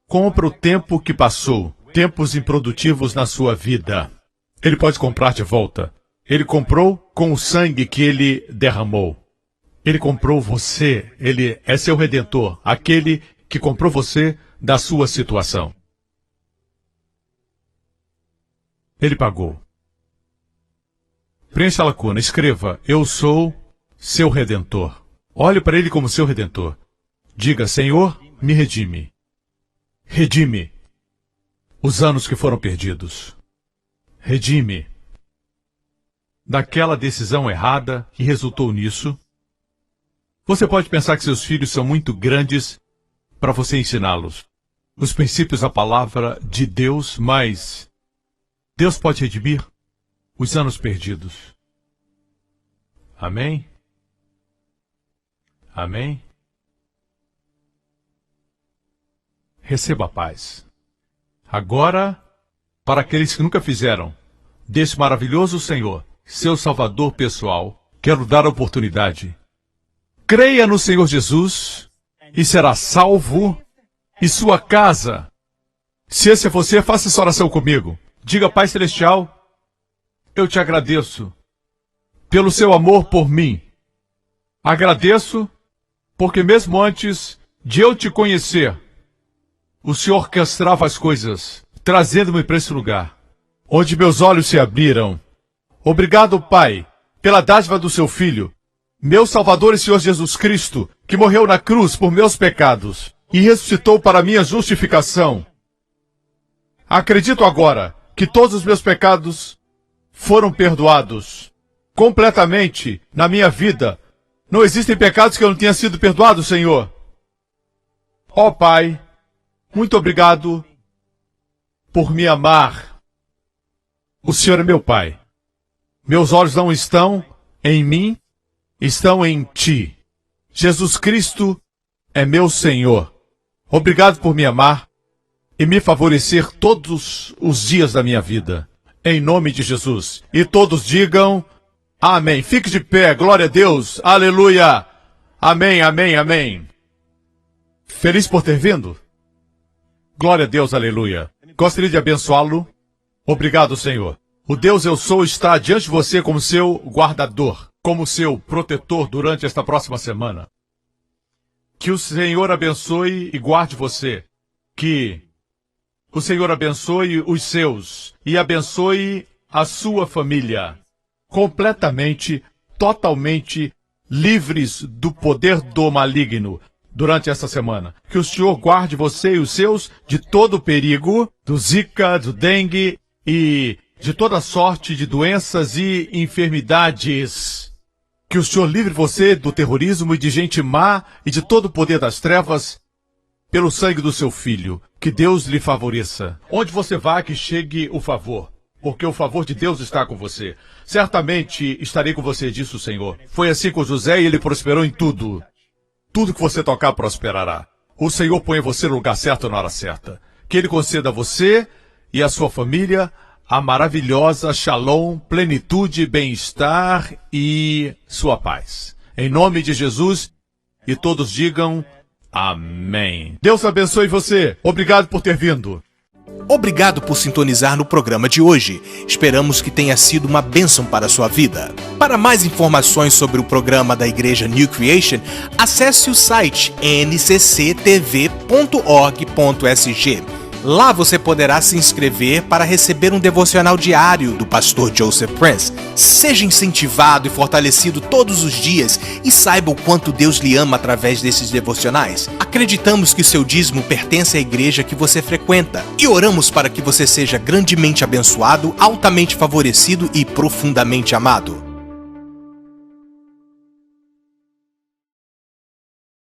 Compra o tempo que passou. Tempos improdutivos na sua vida. Ele pode comprar de volta. Ele comprou com o sangue que ele derramou. Ele comprou você. Ele é seu Redentor. Aquele que comprou você da sua situação. Ele pagou. Preencha a lacuna. Escreva: eu sou seu Redentor. Olhe para ele como seu Redentor. Diga: Senhor, me redime. Redime os anos que foram perdidos. Redime daquela decisão errada que resultou nisso. Você pode pensar que seus filhos são muito grandes para você ensiná-los os princípios da palavra de Deus, mas Deus pode redimir os anos perdidos. Amém? Amém? Receba a paz. Agora, para aqueles que nunca fizeram desse maravilhoso Senhor seu Salvador pessoal, quero dar a oportunidade. Creia no Senhor Jesus e será salvo, e sua casa. Se esse é você, faça essa oração comigo. Diga: Pai Celestial, eu te agradeço pelo seu amor por mim. Agradeço porque mesmo antes de eu te conhecer, o Senhor orquestrava as coisas, trazendo-me para esse lugar, onde meus olhos se abriram. Obrigado, Pai, pela dádiva do seu Filho, meu Salvador e Senhor Jesus Cristo, que morreu na cruz por meus pecados e ressuscitou para minha justificação. Acredito agora que todos os meus pecados foram perdoados completamente na minha vida. Não existem pecados que eu não tenha sido perdoado, Senhor. Ó Pai, muito obrigado por me amar. O Senhor é meu Pai. Meus olhos não estão em mim, estão em Ti. Jesus Cristo é meu Senhor. Obrigado por me amar e me favorecer todos os dias da minha vida. Em nome de Jesus. E todos digam amém. Fique de pé. Glória a Deus. Aleluia. Amém, amém, amém. Feliz por ter vindo? Glória a Deus, aleluia. Gostaria de abençoá-lo. Obrigado, Senhor. O Deus eu sou está diante de você como seu guardador, como seu protetor durante esta próxima semana. Que o Senhor abençoe e guarde você. Que o Senhor abençoe os seus e abençoe a sua família. Completamente, totalmente livres do poder do maligno durante essa semana. Que o Senhor guarde você e os seus de todo o perigo, do Zika, do dengue e de toda sorte de doenças e enfermidades. Que o Senhor livre você do terrorismo e de gente má e de todo o poder das trevas. pelo sangue do seu filho. Que Deus lhe favoreça. Onde você vá, que chegue o favor, porque o favor de Deus está com você. Certamente estarei com você, disse o Senhor. Foi assim com José e ele prosperou em tudo. Tudo que você tocar prosperará. O Senhor põe você no lugar certo na hora certa. Que Ele conceda a você e a sua família a maravilhosa shalom, plenitude, bem-estar e sua paz. Em nome de Jesus, e todos digam amém. Deus abençoe você. Obrigado por ter vindo. Obrigado por sintonizar no programa de hoje. Esperamos que tenha sido uma bênção para a sua vida. Para mais informações sobre o programa da Igreja New Creation, acesse o site ncctv.org.sg. Lá você poderá se inscrever para receber um devocional diário do pastor Joseph Prince. Seja incentivado e fortalecido todos os dias e saiba o quanto Deus lhe ama através desses devocionais. Acreditamos que seu dízimo pertence à igreja que você frequenta e oramos para que você seja grandemente abençoado, altamente favorecido e profundamente amado.